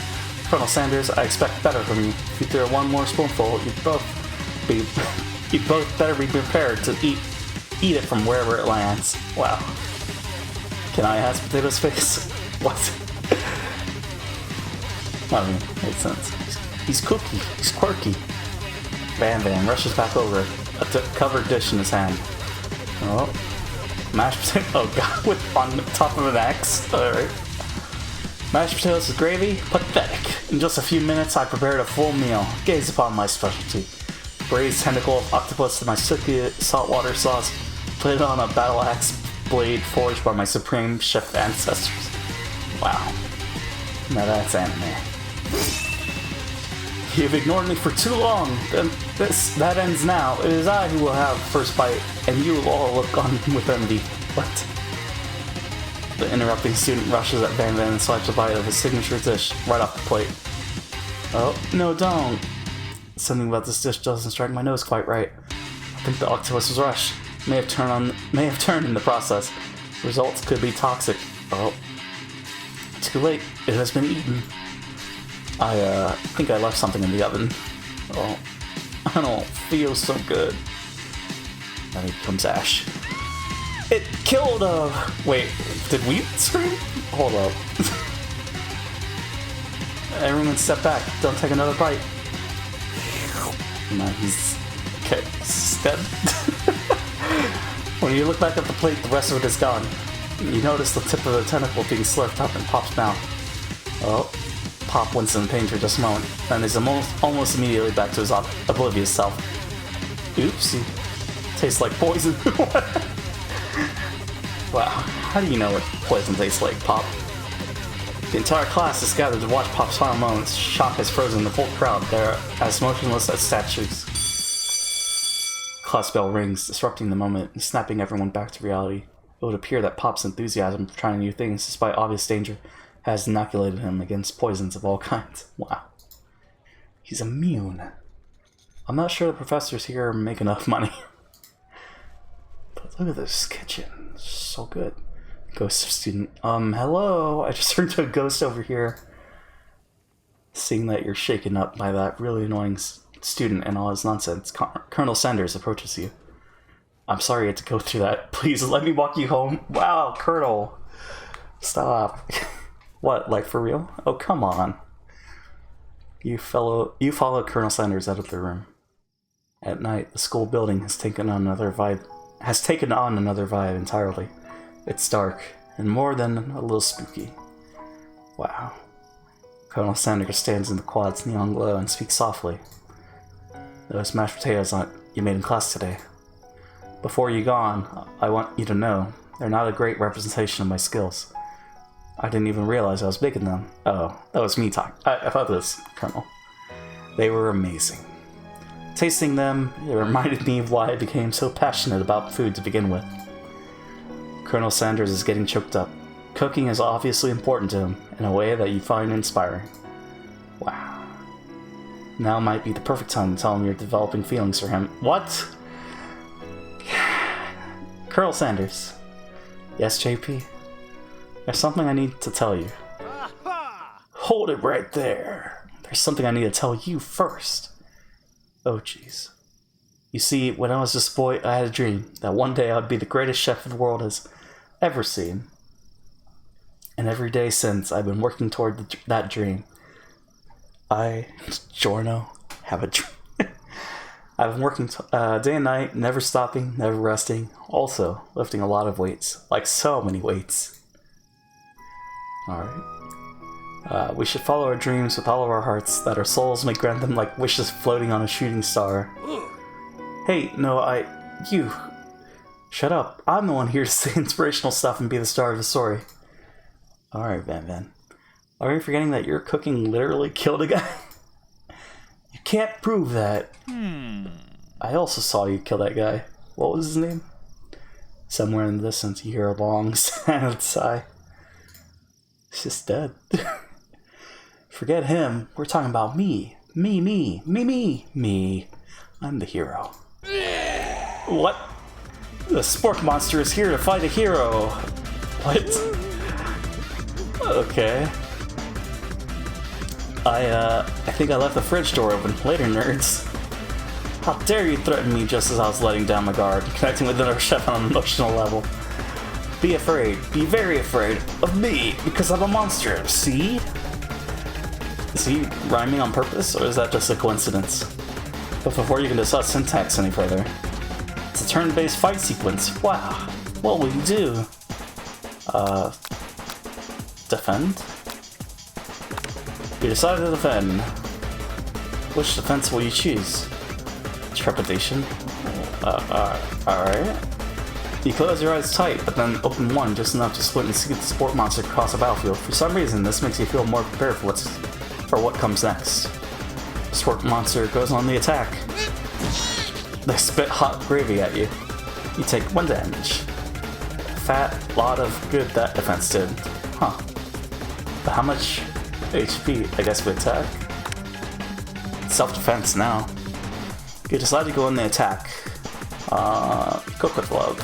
Colonel Sanders, I expect better from you. If you throw one more spoonful, you'd both better be prepared to eat it from wherever it lands. Wow. Can I ask Potato's face? What? I mean, makes sense. He's kooky. He's quirky. Van rushes back over, a covered dish in his hand. Oh. Mashed potatoes. Oh god, with on the top of an axe. Alright. Mashed potatoes with gravy? Pathetic. In just a few minutes, I prepared a full meal. Gaze upon my specialty. Braised tentacle of octopus in my silky saltwater sauce. Put it on a battle axe blade forged by my supreme chef ancestors. Wow. Now that's anime. You've ignored me for too long. That ends now. It is I who will have first bite, and you will all look on with envy. What? The interrupting student rushes at Van and swipes a bite of his signature dish right off the plate. Oh, no, don't. Something about this dish doesn't strike my nose quite right. I think the octopus was rushed. May have turned in the process. Results could be toxic. Oh. Too late. It has been eaten. I think I left something in the oven. Oh, I don't feel so good. Then comes Ash. It killed wait, did we scream? Hold up. Everyone step back. Don't take another bite. No, he's... Okay, he's dead. When you look back at the plate, the rest of it is gone. You notice the tip of the tentacle being slurped up in Pop's mouth. Oh. Pop winces in pain for just a moment, then is almost immediately back to his oblivious self. Oopsie. Tastes like poison. Wow, how do you know what poison tastes like, Pop? The entire class is gathered to watch Pop's final moments. Shock has frozen the whole crowd. They're as motionless as statues. Class bell rings, disrupting the moment and snapping everyone back to reality. It would appear that Pop's enthusiasm for trying new things, despite obvious danger, has inoculated him against poisons of all kinds. Wow. He's immune. I'm not sure the professors here make enough money. But look at this kitchen. It's so good. Ghost student. Hello? I just heard a ghost over here. Seeing that you're shaken up by that really annoying student and all his nonsense, Colonel Sanders approaches you. I'm sorry you had to go through that. Please let me walk you home. Wow, Colonel. Stop. What, like for real? Oh, come on. You follow Colonel Sanders out of the room. At night, the school building has taken on another vibe entirely. It's dark, and more than a little spooky. Wow. Colonel Sanders stands in the quad's neon glow and speaks softly. Those mashed potatoes you made in class today. Before you gone, I want you to know, they're not a great representation of my skills. I didn't even realize I was making them. Oh, that was me talking. I thought this, Colonel. They were amazing. Tasting them, it reminded me of why I became so passionate about food to begin with. Colonel Sanders is getting choked up. Cooking is obviously important to him, in a way that you find inspiring. Wow. Now might be the perfect time to tell him you're developing feelings for him. What? Colonel Sanders. Yes, JP? There's something I need to tell you. Hold it right there. There's something I need to tell you first. Oh, jeez. You see, when I was just a boy, I had a dream that one day I would be the greatest chef the world has ever seen. And every day since, I've been working toward that dream. I, Giorno, have a dream. I've been working day and night, never stopping, never resting. Also, lifting a lot of weights. Like so many weights. Alright. We should follow our dreams with all of our hearts, that our souls may grant them like wishes floating on a shooting star. Hey, no, you. Shut up. I'm the one here to say inspirational stuff and be the star of the story. Alright, Van. Are you forgetting that your cooking literally killed a guy? You can't prove that. I also saw you kill that guy. What was his name? Somewhere in the distance you hear a long, sad sigh. He's just dead. Forget him. We're talking about me. Me. I'm the hero. What? The spork monster is here to fight a hero. What? Okay. I think I left the fridge door open. Later, nerds. How dare you threaten me just as I was letting down my guard, connecting with another chef on an emotional level. Be afraid, be very afraid of me, because I'm a monster, see? Is he rhyming on purpose, or is that just a coincidence? But before you can discuss syntax any further, it's a turn-based fight sequence. Wow. What will you do? Defend? You decided to defend. Which defense will you choose? Trepidation? Alright. You close your eyes tight, but then open one just enough to squint and see the sport monster across the battlefield. For some reason, this makes you feel more prepared for what comes next. The sport monster goes on the attack. They spit hot gravy at you. You take 1 damage. Fat lot of good that defense did. Huh. But how much HP, I guess, with attack? Self-defense now. You decide to go in the attack. Cook with Love.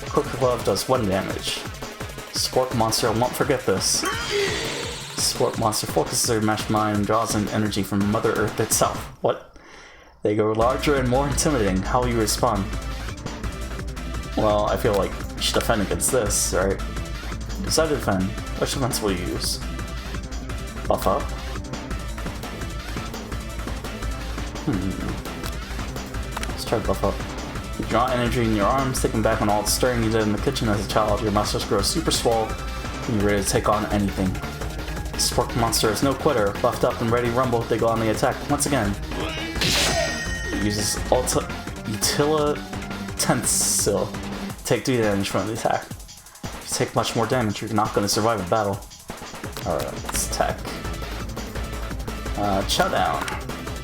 Cook with Love does 1 damage. Spork Monster won't forget this. Spork Monster focuses their meshed mind and draws in energy from Mother Earth itself. What? They grow larger and more intimidating. How will you respond? Well, I feel like you should defend against this, right? Decide to defend. Which defense will you use? Buff up? Let's try buff up. You draw energy in your arms, thinking back on all the stirring you did in the kitchen as a child. Your muscles grow super swole, and you're ready to take on anything. Spork Monster is no quitter. Buffed up and ready to rumble, they go on the attack once again. It uses Utila Tensil. Take 2 damage from the attack. If you take much more damage, you're not going to survive a battle. Alright, let's attack. Chow Down.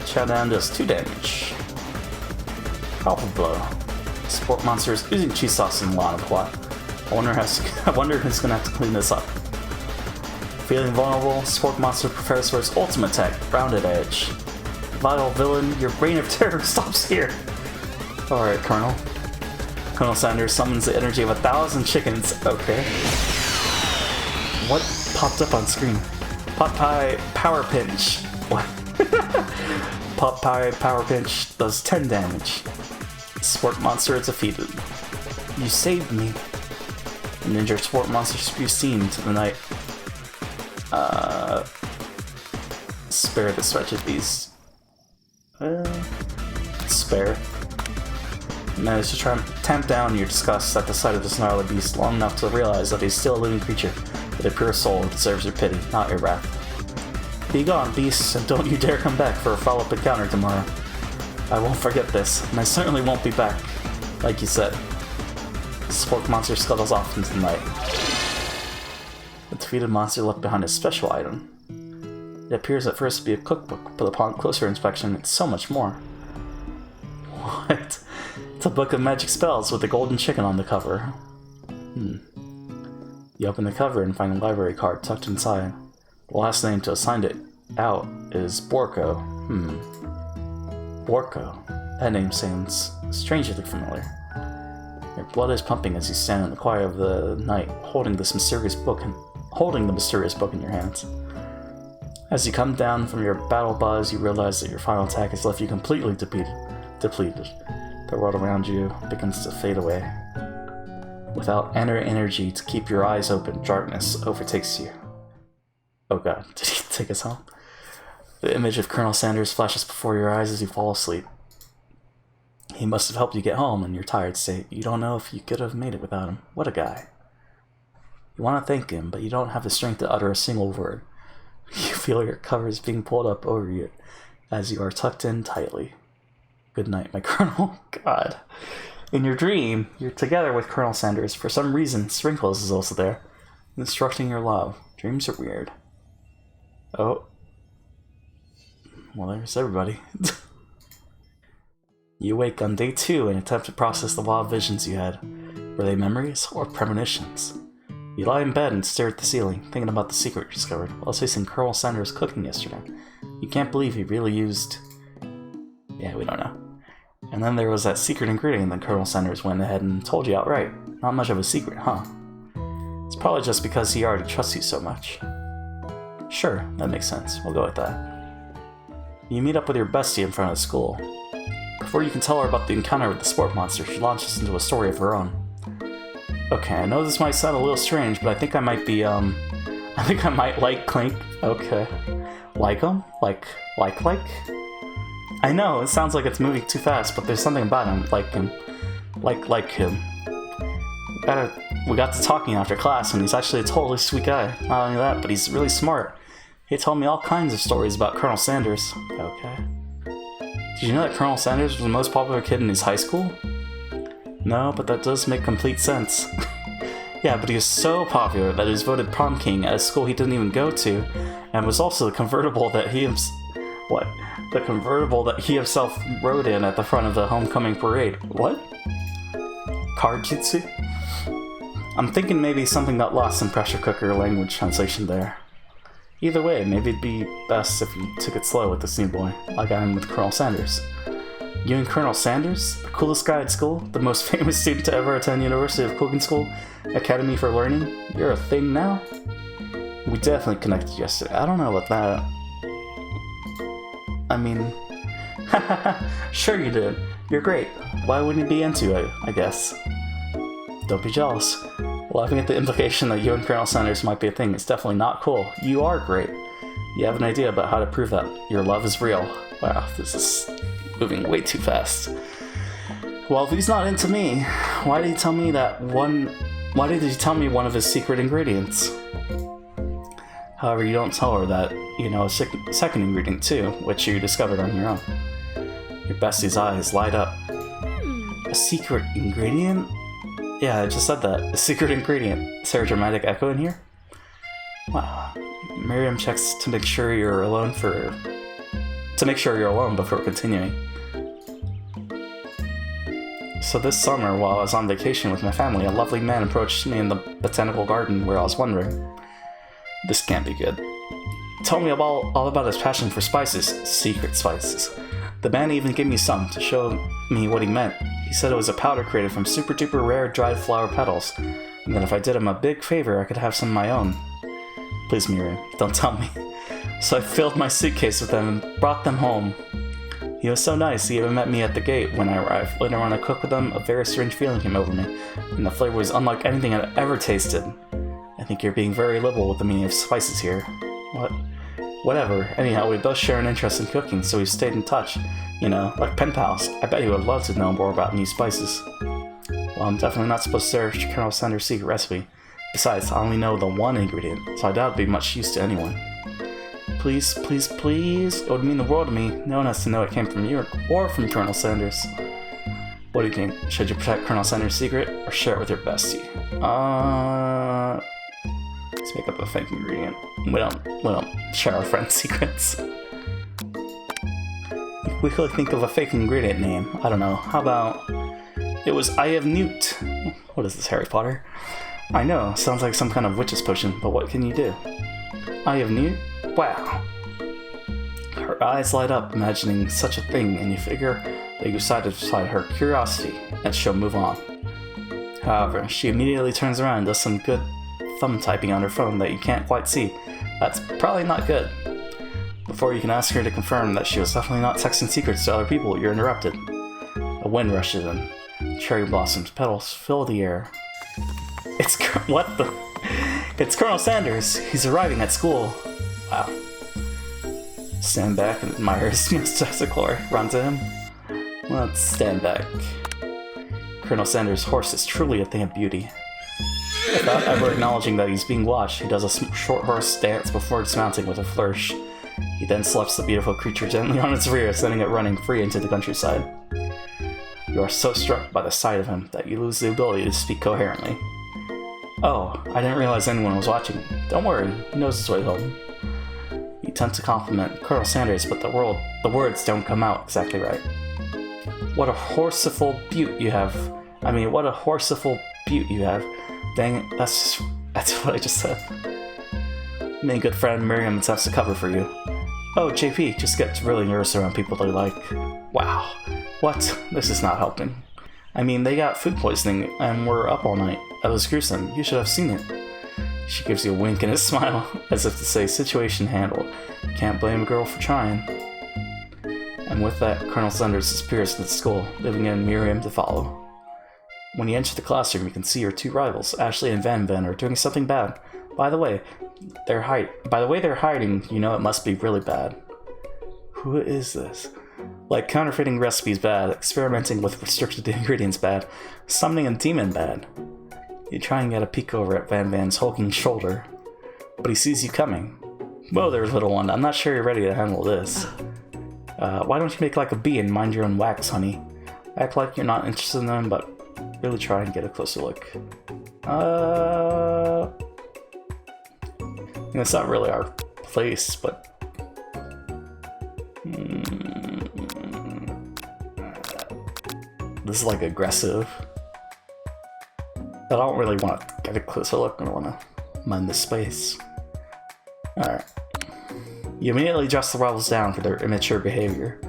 Chow Down does 2 damage. Powerful Blow. Sport Monster is using cheese sauce in a lot of plot. I wonder who's gonna have to clean this up. Feeling vulnerable, Sport Monster prepares for its ultimate attack, Rounded Edge. Vile villain, your reign of terror stops here. Alright, Colonel. Colonel Sanders summons the energy of 1,000 chickens. Okay. What popped up on screen? Pot Pie Power Pinch. What? Pot Pie Power Pinch does 10 damage. Sport monster is defeated. You saved me. An injured sport monster spews steam to the night. Spare the wretched beast. Spare. Managed to tamp down your disgust at the sight of this gnarly beast long enough to realize that he's still a living creature with a pure soul who deserves your pity, not your wrath. Be gone, beast, and don't you dare come back for a follow-up encounter tomorrow. I won't forget this, and I certainly won't be back, like you said. The sport monster scuttles off into the night. The defeated monster left behind a special item. It appears at first to be a cookbook, but upon closer inspection, it's so much more. What? It's a book of magic spells with a golden chicken on the cover. You open the cover and find a library card tucked inside. The last name to assign it out is Borko. Borko. That name sounds strangely familiar. Your blood is pumping as you stand in the quiet of the night, holding the mysterious book in your hands. As you come down from your battle buzz, you realize that your final attack has left you completely depleted. The world around you begins to fade away. Without inner energy to keep your eyes open, darkness overtakes you. Oh god, did he take us home? The image of Colonel Sanders flashes before your eyes as you fall asleep. He must have helped you get home in your tired state. You don't know if you could have made it without him. What a guy. You want to thank him, but you don't have the strength to utter a single word. You feel your covers being pulled up over you as you are tucked in tightly. Good night, my Colonel. God. In your dream, you're together with Colonel Sanders. For some reason, Sprinkles is also there, instructing your love. Dreams are weird. Oh. Well, there's everybody. You wake on day 2 and attempt to process the wild visions you had. Were they memories or premonitions? You lie in bed and stare at the ceiling, thinking about the secret you discovered, while tasting Colonel Sanders' cooking yesterday. You can't believe he really used... Yeah, we don't know. And then there was that secret ingredient that Colonel Sanders went ahead and told you outright. Not much of a secret, huh? It's probably just because he already trusts you so much. Sure, that makes sense. We'll go with that. You meet up with your bestie in front of the school. Before you can tell her about the encounter with the sport monster, she launches into a story of her own. Okay, I know this might sound a little strange, but I think I might be, I think I might like Clink. Okay. Like him? Like? I know, it sounds like it's moving too fast, but there's something about him, like him. Like him. We got to talking after class, and he's actually a totally sweet guy. Not only that, but he's really smart. He told me all kinds of stories about Colonel Sanders. Okay. Did you know that Colonel Sanders was the most popular kid in his high school? No, but that does make complete sense. Yeah, but he was so popular that he was voted prom king at a school he didn't even go to, and was also the convertible that he himself rode in at the front of the homecoming parade. What? Karjitsu? I'm thinking maybe something got lost in pressure cooker language translation there. Either way, maybe it'd be best if you took it slow with this new boy, like I am with Colonel Sanders. You and Colonel Sanders? The coolest guy at school? The most famous student to ever attend University of Cooking School? Academy for Learning? You're a thing now? We definitely connected yesterday. I don't know about that. I mean... Sure you did. You're great. Why wouldn't you be into it, I guess? Don't be jealous. Laughing at the implication that you and Colonel Sanders might be a thing is definitely not cool. You are great. You have an idea about how to prove that your love is real. Wow, this is moving way too fast. Well, if he's not into me, why did he tell me one of his secret ingredients? However, you don't tell her that you know a second ingredient too, which you discovered on your own. Your bestie's eyes light up. A secret ingredient? Yeah, I just said that. A secret ingredient. Is there a dramatic echo in here? Wow. Miriam checks to make sure you're alone before continuing. So this summer, while I was on vacation with my family, a lovely man approached me in the botanical garden where I was wandering. This can't be good. He told me all about his passion for spices, secret spices. The man even gave me some to show me what he meant. He said it was a powder created from super duper rare dried flower petals, and that if I did him a big favor, I could have some of my own. Please, Miriam, don't tell me. So I filled my suitcase with them and brought them home. He He was so nice, he even met me at the gate when I arrived. Later when I cooked with him, a very strange feeling came over me, and the flavor was unlike anything I'd ever tasted. I think you're being very liberal with the meaning of spices here. What? Whatever. Anyhow, we both share an interest in cooking, so we've stayed in touch. You know, like pen pals. I bet you would love to know more about new spices. Well, I'm definitely not supposed to search Colonel Sanders' secret recipe. Besides, I only know the one ingredient, so I doubt it'd be much use to anyone. Please, please, please. It would mean the world to me. No one has to know it came from you or from Colonel Sanders. What do you think? Should you protect Colonel Sanders' secret or share it with your bestie? Let's make up a fake ingredient. We don't share our friends' secrets. We could think of a fake ingredient name. I don't know. How about it was Eye of Newt? What is this, Harry Potter? I know, sounds like some kind of witch's potion, but what can you do? Eye of Newt? Wow. Her eyes light up, imagining such a thing, and you figure that you satisfy her curiosity, and she'll move on. However, she immediately turns around and does some good thumb typing on her phone that you can't quite see. That's probably not good. Before you can ask her to confirm that she was definitely not texting secrets to other people, you're interrupted. A wind rushes in. Cherry blossoms, petals fill the air. What the? It's Colonel Sanders. He's arriving at school. Wow. Stand back and admire his majestic glory. Run to him. Let's stand back. Colonel Sanders' horse is truly a thing of beauty. Without ever acknowledging that he's being watched, he does a short horse dance before dismounting with a flourish. He then slaps the beautiful creature gently on its rear, sending it running free into the countryside. You are so struck by the sight of him that you lose the ability to speak coherently. Oh, I didn't realize anyone was watching. Don't worry, he knows his way home. You attempt to compliment Colonel Sanders, but the words don't come out exactly right. What a horseful beaut you have. What a horseful beaut you have. Dang it, that's what I just said. My good friend Miriam attempts to cover for you. Oh, JP just gets really nervous around people they like. Wow. What? This is not helping. They got food poisoning and were up all night. That was gruesome. You should have seen it. She gives you a wink and a smile, as if to say, situation handled. Can't blame a girl for trying. And with that, Colonel Sanders disappears into the school, leaving in Miriam to follow. When you enter the classroom, you can see your two rivals, Ashley and Van Van, are doing something bad. By the way they're hiding, you know it must be really bad. Who is this? Like counterfeiting recipes bad, experimenting with restricted ingredients bad, summoning a demon bad. You try and get a peek over at Van Van's hulking shoulder, but he sees you coming. Whoa there, little one, I'm not sure you're ready to handle this. Why don't you make like a bee and mind your own wax, honey? Act like you're not interested in them, but really try and get a closer look. It's not really our place, but... This is like aggressive. But I don't really want to get a closer look, I want to mind the space. Alright. You immediately adjust the rivals down for their immature behavior.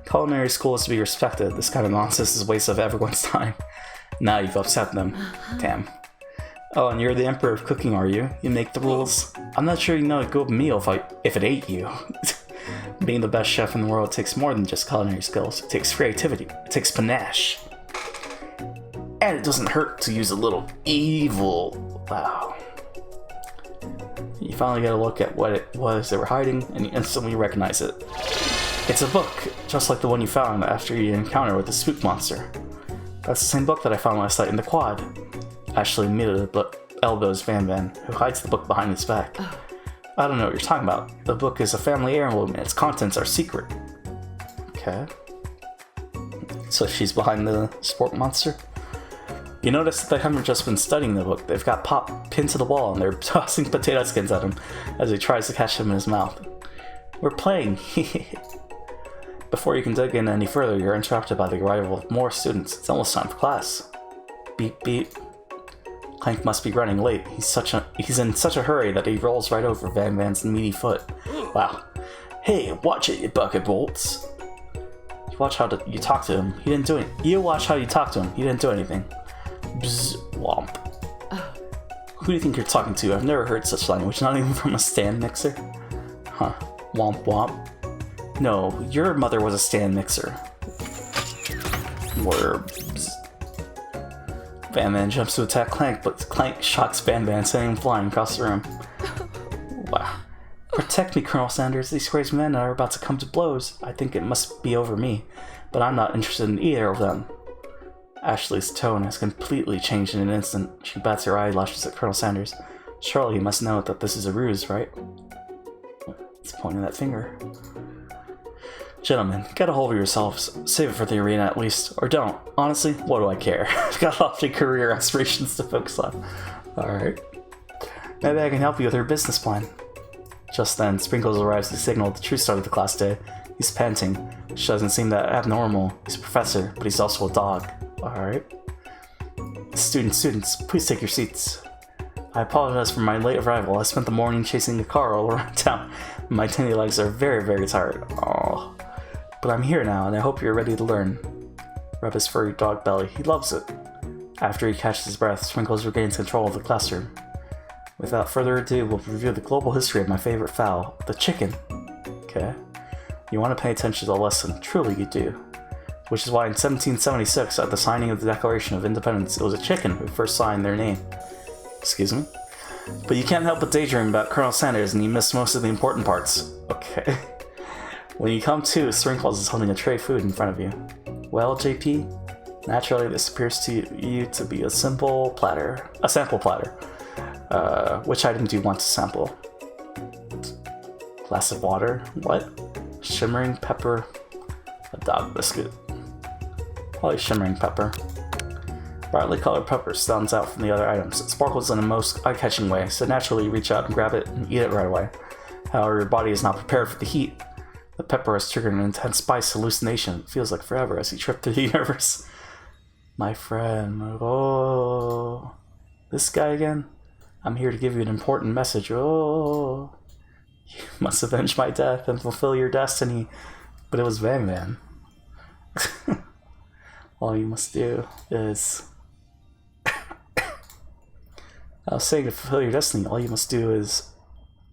Culinary school is to be respected. This kind of nonsense is a waste of everyone's time. Now you've upset them. Damn. Oh, and you're the emperor of cooking, are you? You make the rules? I'm not sure you know a good meal if it ate you. Being the best chef in the world takes more than just culinary skills. It takes creativity. It takes panache. And it doesn't hurt to use a little evil. Wow. You finally get a look at what it was they were hiding, and you instantly recognize it. It's a book, just like the one you found after your encounter with the spook monster. That's the same book that I found last night in the quad. Ashley immediately elbows Van Van, who hides the book behind his back. I don't know what you're talking about. The book is a family heirloom and its contents are secret. Okay. So she's behind the sport monster? You notice that they haven't just been studying the book. They've got Pop pinned to the wall and they're tossing potato skins at him as he tries to catch them in his mouth. We're playing. Before you can dig in any further, you're interrupted by the arrival of more students. It's almost time for class. Beep beep. Clank must be running late. He's in such a hurry that he rolls right over Van Van's meaty foot. Wow. Hey, watch it, you bucket bolts. You watch how you talk to him. He didn't do it. You watch how you talk to him. He didn't do anything. Bzz, womp. Who do you think you're talking to? I've never heard such language, not even from a stand mixer. Huh. Womp womp. No, your mother was a stand mixer. Worms. Van Van jumps to attack Clank, but Clank shocks Van Van, sending him flying across the room. Wow. Protect me, Colonel Sanders. These crazy men are about to come to blows. I think it must be over me, but I'm not interested in either of them. Ashley's tone has completely changed in an instant. She bats her eyelashes at Colonel Sanders. Surely you must know that this is a ruse, right? It's pointing that finger. Gentlemen, get a hold of yourselves. Save it for the arena at least. Or don't. Honestly, what do I care? I've got lofty career aspirations to focus on. Alright. Maybe I can help you with your business plan. Just then, Sprinkles arrives to signal the true start of the class day. He's panting, which doesn't seem that abnormal. He's a professor, but he's also a dog. Alright. Students, please take your seats. I apologize for my late arrival. I spent the morning chasing a car all around town. My tiny legs are very, very tired. Aww. But I'm here now, and I hope you're ready to learn. Rub his furry dog belly. He loves it. After he catches his breath, Sprinkles regains control of the classroom. Without further ado, we'll review the global history of my favorite fowl, the chicken. Okay. You want to pay attention to the lesson. Truly you do. Which is why in 1776, at the signing of the Declaration of Independence, it was a chicken who first signed their name. Excuse me? But you can't help but daydream about Colonel Sanders, and you missed most of the important parts. Okay. When you come to, Sprinkles is holding a tray of food in front of you. Well, JP, naturally this appears to you to be a sample platter. Which item do you want to sample? Glass of water? What? Shimmering pepper? A dog biscuit. Probably shimmering pepper. Brightly colored pepper stands out from the other items. It sparkles in the most eye-catching way, so naturally you reach out and grab it and eat it right away. However, your body is not prepared for the heat. The pepper has triggered an intense spice hallucination. It feels like forever as you trip through the universe. My friend, oh, this guy again? I'm here to give you an important message. Oh, you must avenge my death and fulfill your destiny. But it was Van Van. All you must do is... I was saying to fulfill your destiny, all you must do is...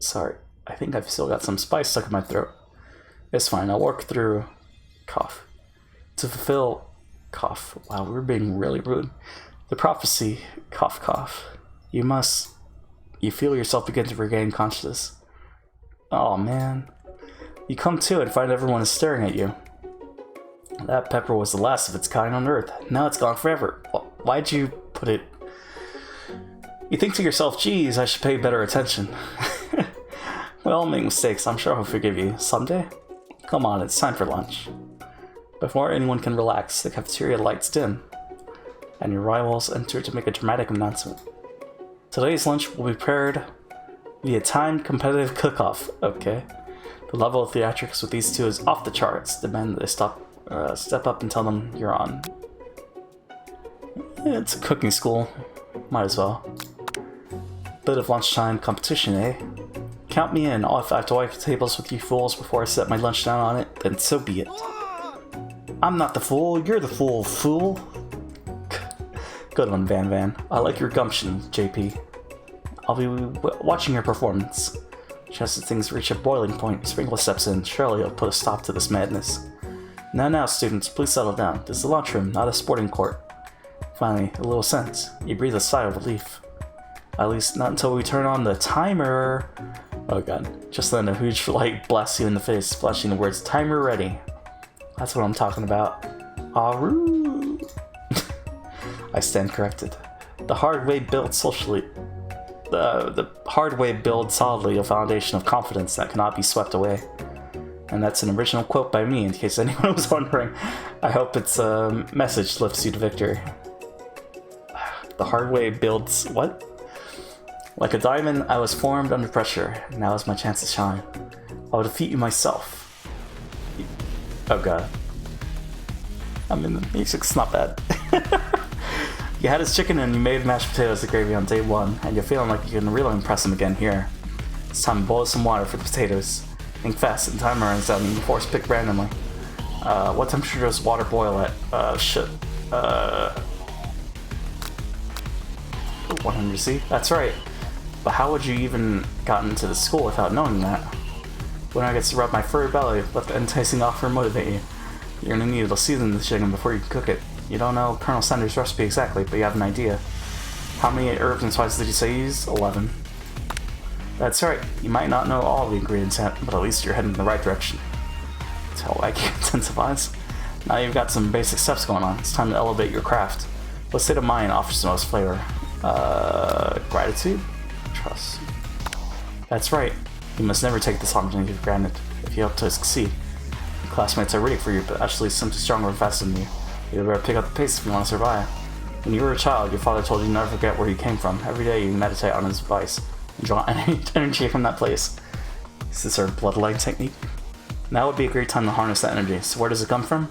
Sorry, I think I've still got some spice stuck in my throat. It's fine, I'll work through... Cough. To fulfill... Cough. Wow, we're being really rude. The prophecy... Cough, cough. You must... You feel yourself begin to regain consciousness. Oh man. You come to and find everyone is staring at you. That pepper was the last of its kind on Earth. Now it's gone forever. Why'd you put it... You think to yourself, geez, I should pay better attention. Well, make mistakes, I'm sure I'll forgive you. Someday? Come on, it's time for lunch. Before anyone can relax, the cafeteria lights dim, and your rivals enter to make a dramatic announcement. Today's lunch will be prepared via timed competitive cook-off. Okay. The level of theatrics with these two is off the charts. Demand that they step up and tell them you're on. Yeah, it's a cooking school. Might as well. Bit of lunchtime competition, eh? Count me in. If I have to wipe the tables with you fools before I set my lunch down on it, then so be it. I'm not the fool, you're the fool, fool. Good one, Van Van. I like your gumption, JP. I'll be watching your performance. Just as things reach a boiling point, Sprinkle steps in. Surely he'll put a stop to this madness. Now, students, please settle down. This is a lunchroom, not a sporting court. Finally, a little sense. You breathe a sigh of relief. At least not until we turn on the timer. Oh god. Just then a huge light blasts you in the face, flashing the words, "Timer ready." That's what I'm talking about. Aroo! I stand corrected. The hard way builds solidly a foundation of confidence that cannot be swept away. And that's an original quote by me, in case anyone was wondering. I hope its message lifts you to victory. The hard way builds what? Like a diamond, I was formed under pressure. Now is my chance to shine. I will defeat you myself. Oh god. I mean, the music's not bad. You had his chicken and you made mashed potatoes and gravy on day one, and you're feeling like you can really impress him again here. It's time to boil some water for the potatoes. Think fast, and time runs out and you force pick randomly. What temperature does water boil at? 100°C? That's right. But how would you even gotten into the school without knowing that? When I get to rub my furry belly, let the enticing offer motivate you. You're gonna need to season the chicken before you can cook it. You don't know Colonel Sanders' recipe exactly, but you have an idea. How many herbs and spices did you say you used? 11. That's right. You might not know all the ingredients yet, but at least you're heading in the right direction. That's how IQ intensifies. Now you've got some basic steps going on. It's time to elevate your craft. What state of mind offers the most flavor? Gratitude? Trust. That's right. You must never take this opportunity for granted if you hope to succeed. Your classmates are rooting for you, but actually simply stronger and faster than you. You better pick up the pace if you want to survive. When you were a child, your father told you to never forget where you came from. Every day you meditate on his advice and draw energy from that place. Is this our bloodline technique? Now would be a great time to harness that energy. So where does it come from?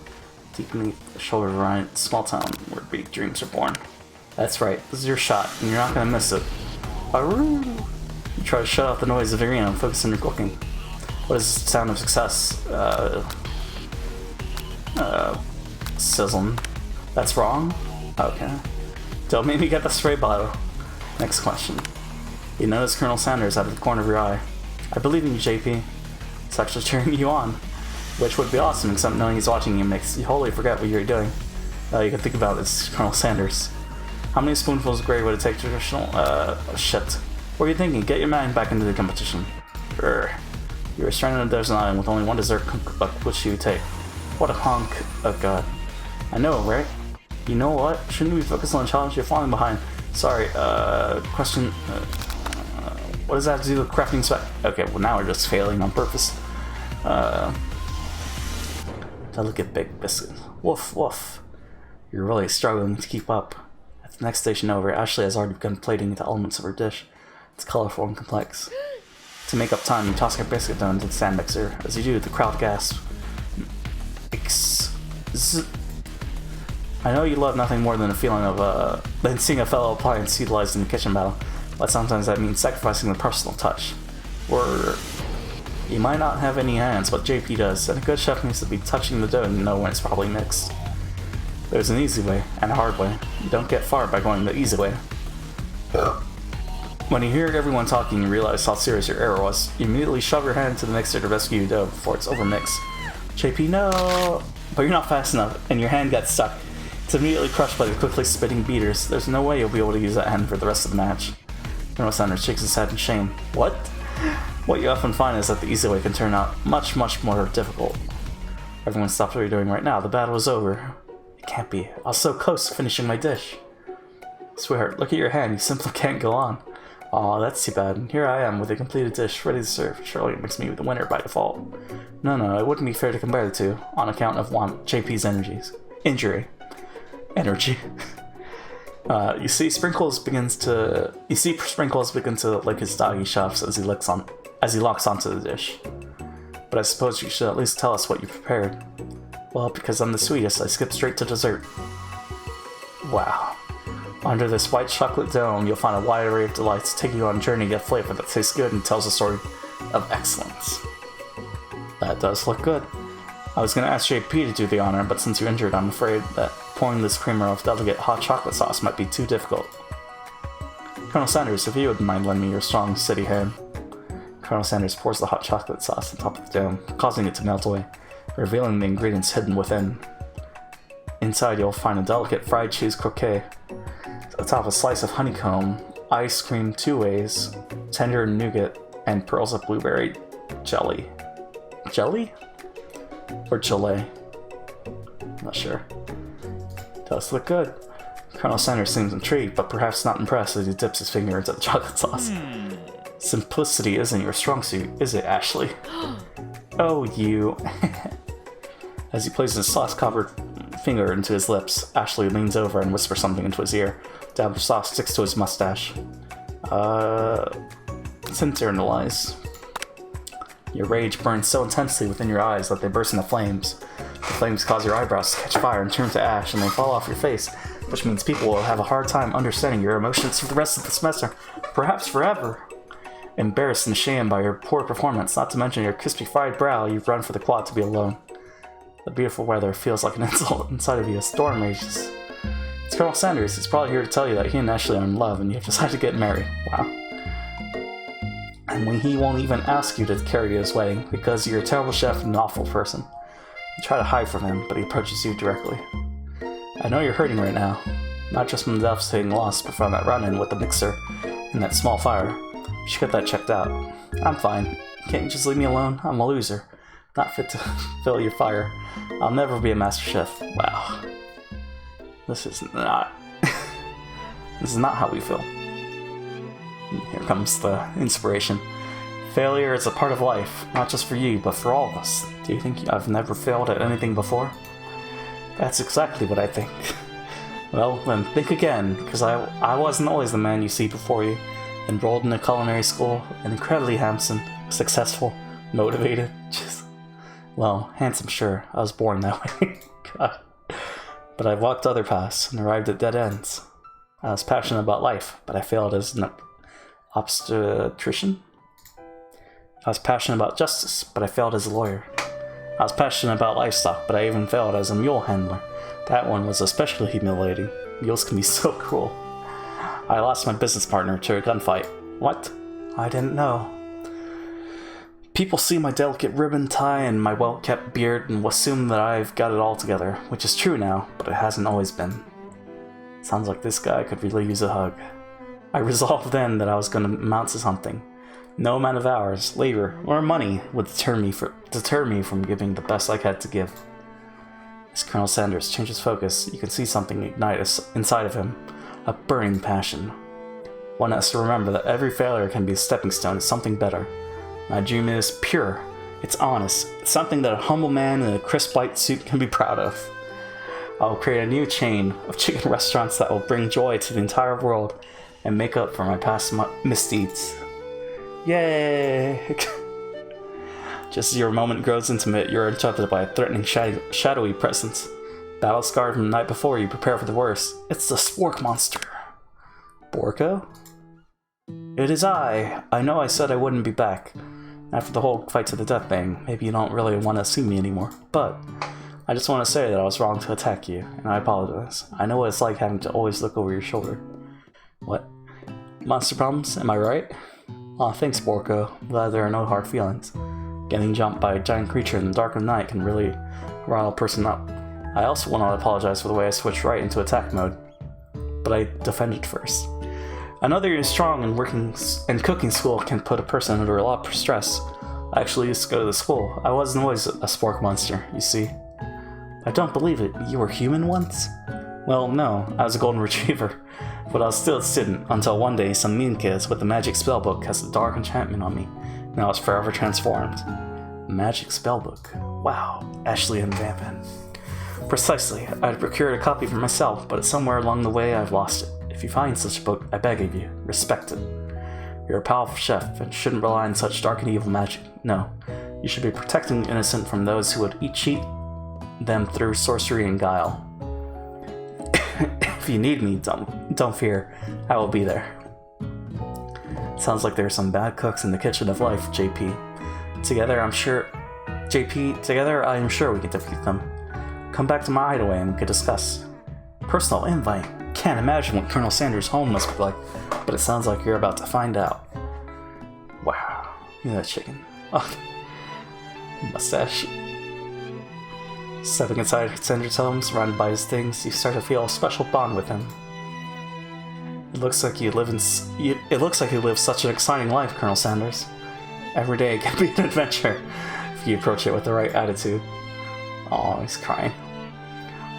Deep beneath the shoulder of Orion, small town where big dreams are born. That's right, this is your shot, and you're not gonna miss it. Aroo! You try to shut out the noise of the arena and focus on your cooking. What is the sound of success? Sizzling. That's wrong? Okay. Don't make me get the spray bottle. Next question. You notice Colonel Sanders out of the corner of your eye. I believe in you, JP. It's actually cheering you on. Which would be awesome, except knowing he's watching you makes you wholly forget what you're doing. All you can think about is Colonel Sanders. How many spoonfuls of gravy would it take traditional, shit. What are you thinking? Get your mind back into the competition. You were stranded on a desert island with only one dessert cookbook, which you would take. What a honk. Oh god. I know, right? You know what? Shouldn't we focus on the challenge? You're falling behind. Sorry, question, what does that have to do with crafting spec? Okay, well now we're just failing on purpose. Delicate baked biscuit. Woof, woof. You're really struggling to keep up. At the next station over, Ashley has already begun plating the elements of her dish. It's colorful and complex. To make up time, you toss your biscuit dough into the stand mixer. As you do, the crowd gasps. I know you love nothing more than the feeling of, than seeing a fellow appliance utilized in the kitchen battle, but sometimes that means sacrificing the personal touch. Or you might not have any hands, but JP does, and a good chef needs to be touching the dough and know when it's probably mixed. There's an easy way, and a hard way. You don't get far by going the easy way. When you hear everyone talking, you realize how serious your error was. You immediately shove your hand into the mixer to rescue your dough before it's overmixed. JP, no! But you're not fast enough, and your hand gets stuck. It's immediately crushed by the quickly spitting beaters. There's no way you'll be able to use that hand for the rest of the match. Colonel Sanders shakes his head in shame. What? What you often find is that the easy way can turn out much, much more difficult. Everyone stop what you're doing right now. The battle is over. It can't be. I was so close to finishing my dish. Sweetheart, look at your hand. You simply can't go on. Aw, that's too bad. Here I am with a completed dish ready to serve. Surely it makes me the winner by default. No, it wouldn't be fair to compare the two, on account of JP's injury. Energy. You see Sprinkles begin to lick his doggy chops as he locks onto the dish. But I suppose you should at least tell us what you prepared. Well, because I'm the sweetest, I skipped straight to dessert. Wow. Under this white chocolate dome, you'll find a wide array of delights, taking you on a journey to get flavor that tastes good and tells a story of excellence. That does look good. I was going to ask JP to do the honor, but since you're injured, I'm afraid that pouring this creamer of delicate hot chocolate sauce might be too difficult. Colonel Sanders, if you wouldn't mind lending me your strong, steady hand. Colonel Sanders pours the hot chocolate sauce on top of the dome, causing it to melt away, revealing the ingredients hidden within. Inside, you'll find a delicate fried cheese croquette, atop a slice of honeycomb, ice cream 2 ways, tender nougat, and pearls of blueberry jelly. Jelly? Or gelée? Not sure. Does look good. Colonel Sanders seems intrigued, but perhaps not impressed as he dips his finger into the chocolate sauce. Simplicity isn't your strong suit, is it, Ashley? Oh, you. As he places his sauce-covered finger into his lips, Ashley leans over and whispers something into his ear. Dab of sauce sticks to his mustache. It's internalized. Your rage burns so intensely within your eyes that they burst into flames. The flames cause your eyebrows to catch fire and turn to ash, and they fall off your face, which means people will have a hard time understanding your emotions for the rest of the semester, perhaps forever. Embarrassed and shamed by your poor performance, not to mention your crispy fried brow, you run for the quad to be alone. The beautiful weather feels like an insult. Inside of you, a storm rages. It's Colonel Sanders. He's probably here to tell you that he and Ashley are in love and you have decided to get married. Wow. And when he won't even ask you to carry to his wedding because you're a terrible chef and an awful person. You try to hide from him, but he approaches you directly. I know you're hurting right now. Not just from the devastating loss, but from that run-in with the mixer and that small fire. You should get that checked out. I'm fine. Can't you just leave me alone? I'm a loser. Not fit to fill your fire. I'll never be a master chef. Wow. This is not... this is not how we feel. Here comes the inspiration. Failure is a part of life, not just for you, but for all of us. Do you think I've never failed at anything before? That's exactly what I think. Well, then think again, because I wasn't always the man you see before you. Enrolled in a culinary school, and incredibly handsome, successful, motivated, just... well, handsome, sure. I was born that way. God. But I've walked other paths and arrived at dead ends. I was passionate about life, but I failed as an obstetrician. I was passionate about justice, but I failed as a lawyer. I was passionate about livestock, but I even failed as a mule handler. That one was especially humiliating. Mules can be so cruel. I lost my business partner to a gunfight. What? I didn't know. People see my delicate ribbon tie and my well-kept beard and assume that I've got it all together, which is true now, but it hasn't always been. Sounds like this guy could really use a hug. I resolved then that I was going to amount to something. No amount of hours, labor, or money would deter me from giving the best I had to give. As Colonel Sanders changes focus, you can see something ignite inside of him, a burning passion. One has to remember that every failure can be a stepping stone to something better. My dream is pure, it's honest, it's something that a humble man in a crisp white suit can be proud of. I will create a new chain of chicken restaurants that will bring joy to the entire world and make up for my past misdeeds. Yay! Just as your moment grows intimate, you're interrupted by a threatening shadowy presence. Battle scarred from the night before, you prepare for the worst. It's the spork monster. Borko? It is I. I know I said I wouldn't be back. After the whole fight to the death thing, maybe you don't really want to see me anymore. But I just want to say that I was wrong to attack you, and I apologize. I know what it's like having to always look over your shoulder. What? Monster problems? Am I right? Aw, thanks, Borko. Glad there are no hard feelings. Getting jumped by a giant creature in the dark of night can really rile a person up. I also want to apologize for the way I switched right into attack mode. But I defended first. I know that you're strong and cooking school can put a person under a lot of stress. I actually used to go to the school. I wasn't always a spork monster, you see. I don't believe it. You were human once? Well, no. I was a golden retriever. But I was still a student until one day some mean kids with the magic spellbook cast a dark enchantment on me. And I was forever transformed. Magic spellbook. Wow. Ashley and Vampin. Precisely. I had procured a copy for myself, but somewhere along the way I've lost it. If you find such a book, I beg of you, respect it. You're a powerful chef and shouldn't rely on such dark and evil magic. No. You should be protecting the innocent from those who would cheat them through sorcery and guile. If you need me, don't fear. I will be there. Sounds like there are some bad cooks in the kitchen of life, JP. Together, I am sure we can defeat them. Come back to my hideaway and we can discuss. Personal invite. Can't imagine what Colonel Sanders' home must be like, but it sounds like you're about to find out. Wow. Look at that chicken. Oh. Mustache. Stepping inside Sanders' home, surrounded by his things, you start to feel a special bond with him. It looks like you live such an exciting life, Colonel Sanders. Every day can be an adventure if you approach it with the right attitude. Oh, he's crying.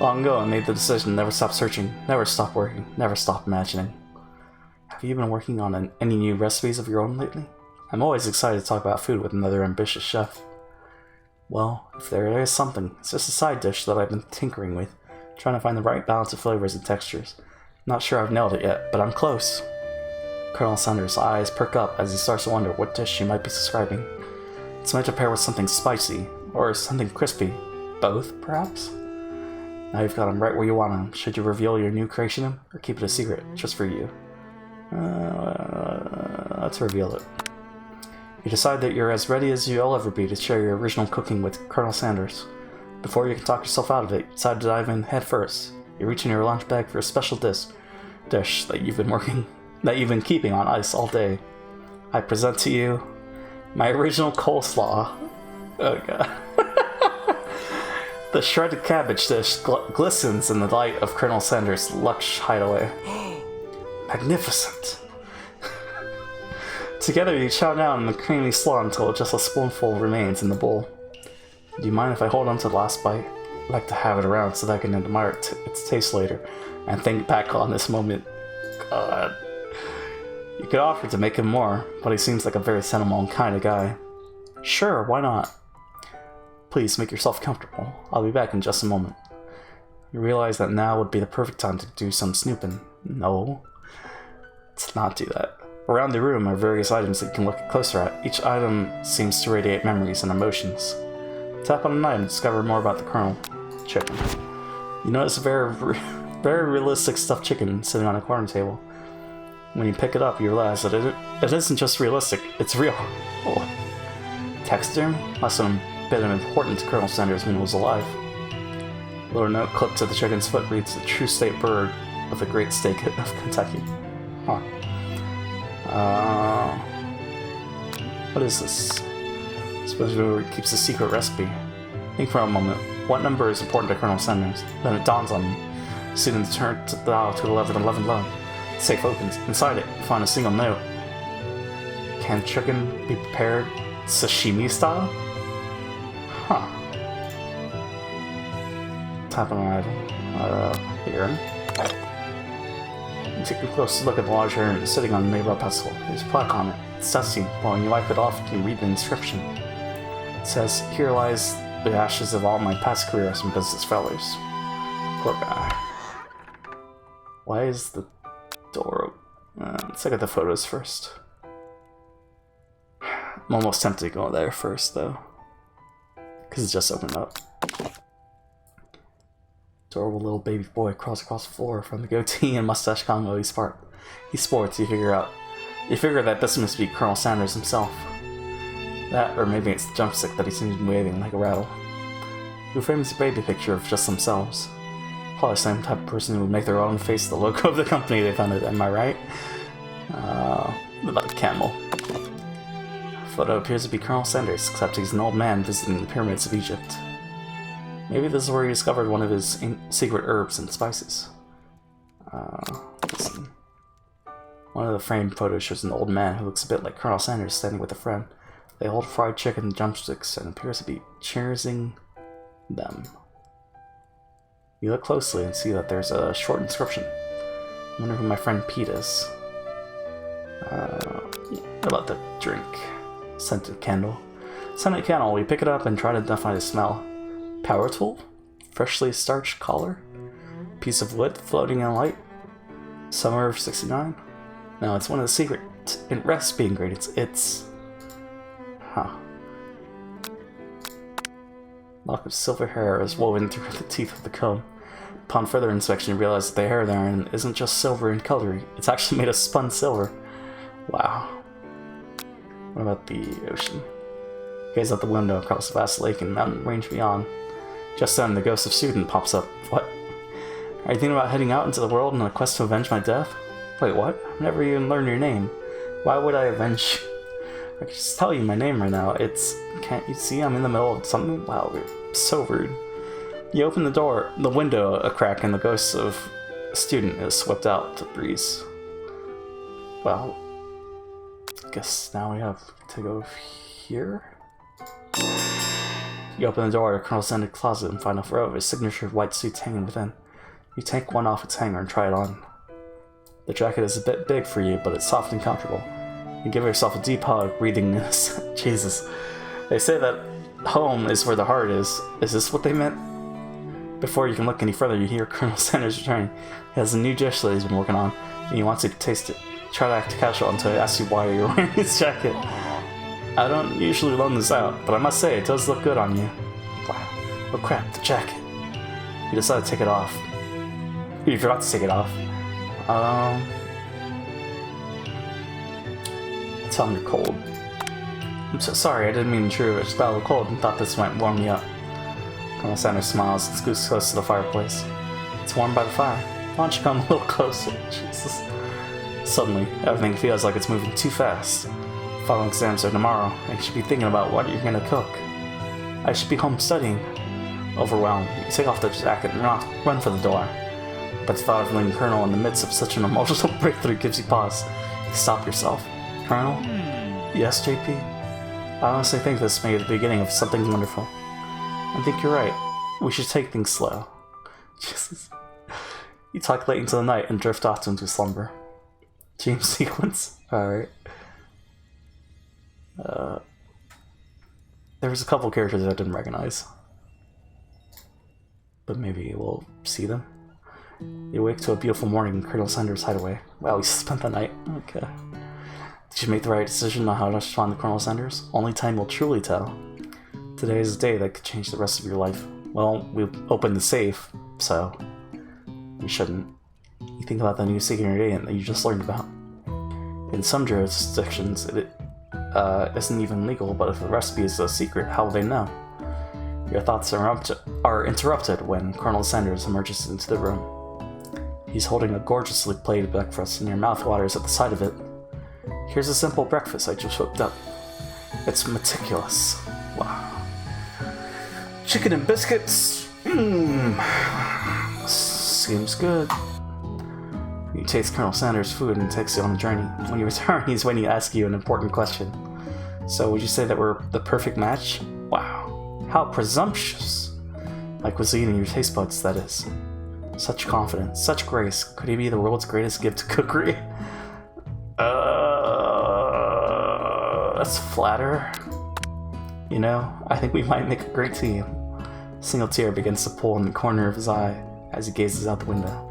Long ago, I made the decision never stop searching, never stop working, never stop imagining. Have you been working on any new recipes of your own lately? I'm always excited to talk about food with another ambitious chef. Well, if there is something, it's just a side dish that I've been tinkering with, trying to find the right balance of flavors and textures. Not sure I've nailed it yet, but I'm close. Colonel Sanders' eyes perk up as he starts to wonder what dish she might be describing. It's meant to pair with something spicy, or something crispy. Both, perhaps? Now you've got him right where you want him. Should you reveal your new creation, or keep it a secret, just for you? Let's reveal it. You decide that you're as ready as you'll ever be to share your original cooking with Colonel Sanders. Before you can talk yourself out of it, you decide to dive in head first. You reach in your lunch bag for a special dish that you've been keeping on ice all day. I present to you my original coleslaw. Oh god. The shredded cabbage dish glistens in the light of Colonel Sanders' lush hideaway. Magnificent. Together you chow down the creamy slaw until just a spoonful remains in the bowl. Do you mind if I hold on to the last bite? I'd like to have it around so that I can admire its taste later and think back on this moment. God. You could offer to make him more, but he seems like a very sentimental kind of guy. Sure, why not? Please make yourself comfortable. I'll be back in just a moment. You realize that now would be the perfect time to do some snooping. No. Let's not do that. Around the room are various items that you can look closer at. Each item seems to radiate memories and emotions. Tap on an item to discover more about the Colonel. Chicken. You notice a very realistic stuffed chicken sitting on a corner table. When you pick it up, you realize that it isn't just realistic, it's real. Oh. Taxidermy? Must have been important to Colonel Sanders when he was alive. A little note clipped to the chicken's foot reads, "The true state bird of the great state of Kentucky." Huh. What is this? Suppose he keeps a secret recipe. Think for a moment. What number is important to Colonel Sanders? Then it dawns on me. Student turn to dial to 1111 low. Safe opens. Inside it, you find a single note. Can chicken be prepared sashimi style? Huh. Tap on an item. Here. You take a close look at the large urn sitting on the neighbor pestle. There's a plaque on it. It's dusty, but when you wipe it off, you can read the inscription. It says, "Here lies the ashes of all my past careers and business failures." Poor guy. Why is the door open? Let's look at the photos first. I'm almost tempted to go there first, though. Because it just opened up. Adorable little baby boy crawls across the floor from the goatee and mustache combo he sports. You figure that this must be Colonel Sanders himself. That, or maybe it's the jumpstick that he seems to be waving like a rattle. Who frames a baby picture of just themselves? Probably the same type of person who would make their own face the logo of the company they founded, am I right? About a camel. Photo appears to be Colonel Sanders, except he's an old man visiting the pyramids of Egypt. Maybe this is where he discovered one of his secret herbs and spices. Listen. One of the framed photos shows an old man who looks a bit like Colonel Sanders standing with a friend. They hold fried chicken and drumsticks and appears to be cheersing them. You look closely and see that there's a short inscription. I wonder who my friend Pete is. What about the drink? Scented candle. Scented candle, we pick it up and try to identify the smell. Power tool? Freshly starched collar? Piece of wood floating in light? Summer of '69? No, it's one of the secret recipe ingredients. It's... Huh. Lock of silver hair is woven through the teeth of the comb. Upon further inspection, you realize that the hair therein isn't just silver in coloring. It's actually made of spun silver. Wow. What about the ocean? Gaze out the window across the vast lake and mountain range beyond. Just then, the ghost of student pops up. What? Are you thinking about heading out into the world in a quest to avenge my death? Wait, what? I've never even learned your name. Why would I avenge you? I can just tell you my name right now. It's... Can't you see I'm in the middle of something? Wow, you're so rude. You open the window a crack, and the ghost of a student is swept out to the breeze. Well, I guess now we have to go here? You open the door to Colonel Sanders' closet and find a row of his signature white suits hanging within. You take one off its hanger and try it on. The jacket is a bit big for you, but it's soft and comfortable. You give yourself a deep hug, breathing this. Jesus. They say that home is where the heart is. Is this what they meant? Before you can look any further, you hear Colonel Sanders returning. He has a new dish that he's been working on, and he wants you to taste it. Try to act casual until he asks you why you're wearing his jacket. I don't usually loan this out, but I must say it does look good on you. Wow. Oh crap, the jacket. You decide to take it off. You forgot to take it off. Tell him you're cold. I'm so sorry, I didn't mean to intrude. I just got a little cold and thought this might warm me up. Colonel Sanders smiles and scoots close to the fireplace. It's warm by the fire. Why don't you come a little closer? Jesus. Suddenly, everything feels like it's moving too fast. final exams are tomorrow, and you should be thinking about what you're gonna cook. I should be home studying. Overwhelmed, you take off the jacket and run for the door. But the thought of leaving Colonel in the midst of such an emotional breakthrough gives you pause. You stop yourself. Colonel? Yes, JP? I honestly think this may be the beginning of something wonderful. I think you're right. We should take things slow. Jesus. You talk late into the night and drift off into slumber. Dream sequence? Alright. There was a couple characters I didn't recognize. But maybe we'll see them. You awake to a beautiful morning in Colonel Sanders' hideaway. Wow, we spent the night. Okay. Did you make the right decision on how to respond to Colonel Sanders? Only time will truly tell. Today is a day that could change the rest of your life. Well, we opened the safe, so you shouldn't. You think about the new secret ingredient that you just learned about. In some jurisdictions, it isn't even legal, but if the recipe is a secret, how will they know? Your thoughts are interrupted when Colonel Sanders emerges into the room. He's holding a gorgeously plated breakfast, and your mouth waters at the sight of it. Here's a simple breakfast I just whipped up. It's meticulous. Wow. Chicken and biscuits. Seems good. You taste Colonel Sanders' food and takes you on a journey. When you return, he's waiting to ask you an important question. So, would you say that we're the perfect match? Wow. How presumptuous! My cuisine and your taste buds, that is. Such confidence, such grace. Could he be the world's greatest gift to cookery? That's flatter. You know, I think we might make a great team. A single tear begins to pull in the corner of his eye as he gazes out the window.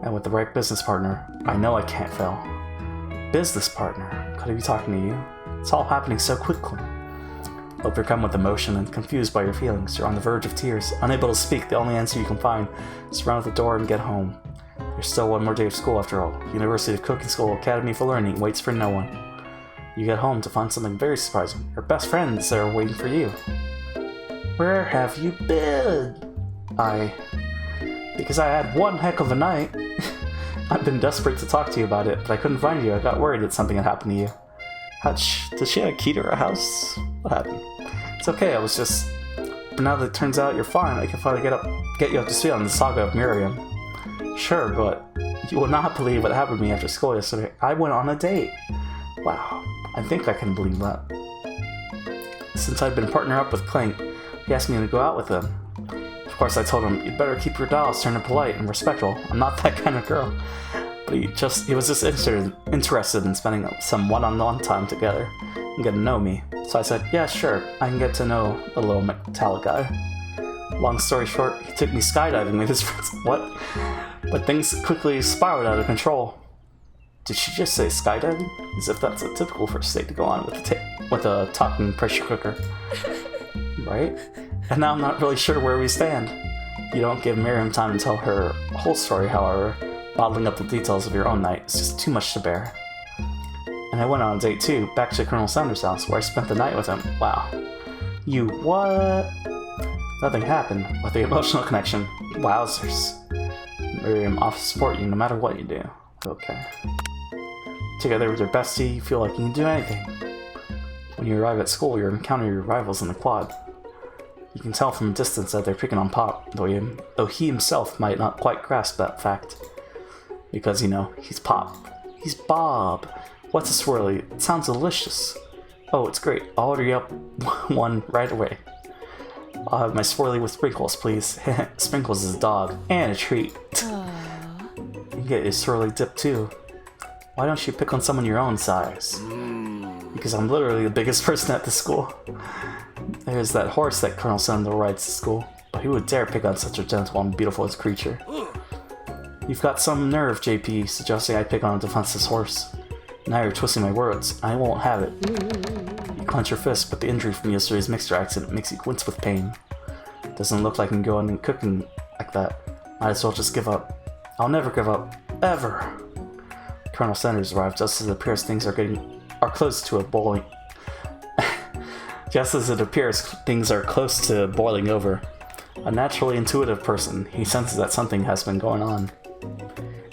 And with the right business partner, I know I can't fail. Business partner? Could he be talking to you? It's all happening so quickly. Overcome with emotion and confused by your feelings, you're on the verge of tears, unable to speak. The only answer you can find is to run out the door and get home. There's still one more day of school after all. University of Cooking School Academy for Learning waits for no one. You get home to find something very surprising. Your best friends are waiting for you. Where have you been? Because I had one heck of a night. I've been desperate to talk to you about it, but I couldn't find you. I got worried that something had happened to you. Did she have a key to her house? What happened? It's okay, I was just... But now that it turns out you're fine, I can finally get you up to speed on the saga of Miriam. Sure, but you will not believe what happened to me after school yesterday. I went on a date. Wow, I think I can believe that. Since I've been partnered up with Clink, he asked me to go out with him. Of course, I told him, you'd better keep your dial stern and polite and respectful. I'm not that kind of girl. But he was just interested in spending some one-on-one time together and getting to know me. So I said, yeah, sure, I can get to know a little metallic guy. Long story short, he took me skydiving with his friends. What? But things quickly spiraled out of control. Did she just say skydiving? As if that's a typical first date to go on with a talking pressure cooker. Right? And now I'm not really sure where we stand. You don't give Miriam time to tell her whole story, however. Bottling up the details of your own night is just too much to bear. And I went on a date too, back to Colonel Sanders' house, where I spent the night with him. Wow. You what? Nothing happened, but the emotional connection. Wowzers. Miriam offers to support you no matter what you do. Okay. Together with your bestie, you feel like you can do anything. When you arrive at school, you encounter your rivals in the quad. You can tell from a distance that they're picking on Pop, though he himself might not quite grasp that fact. Because, you know, he's Pop. He's Bob. What's a swirly? It sounds delicious. Oh, it's great. I'll order you up one right away. I'll have my swirly with sprinkles, please. Sprinkles is a dog. And a treat. You can get your swirly dip, too. Why don't you pick on someone your own size? Because I'm literally the biggest person at the school. There's that horse that Colonel Sanders rides to school. But who would dare pick on such a gentle and beautiful creature? You've got some nerve, JP, suggesting I pick on a defenseless horse. Now you're twisting my words. I won't have it. You clench your fist, but the injury from yesterday's mixer accident makes you wince with pain. Doesn't look like I can go on and cooking like that. Might as well just give up. I'll never give up. Ever. Colonel Sanders arrived just as it appears things are close to a boiling... Just as it appears things are close to boiling over. A naturally intuitive person, he senses that something has been going on.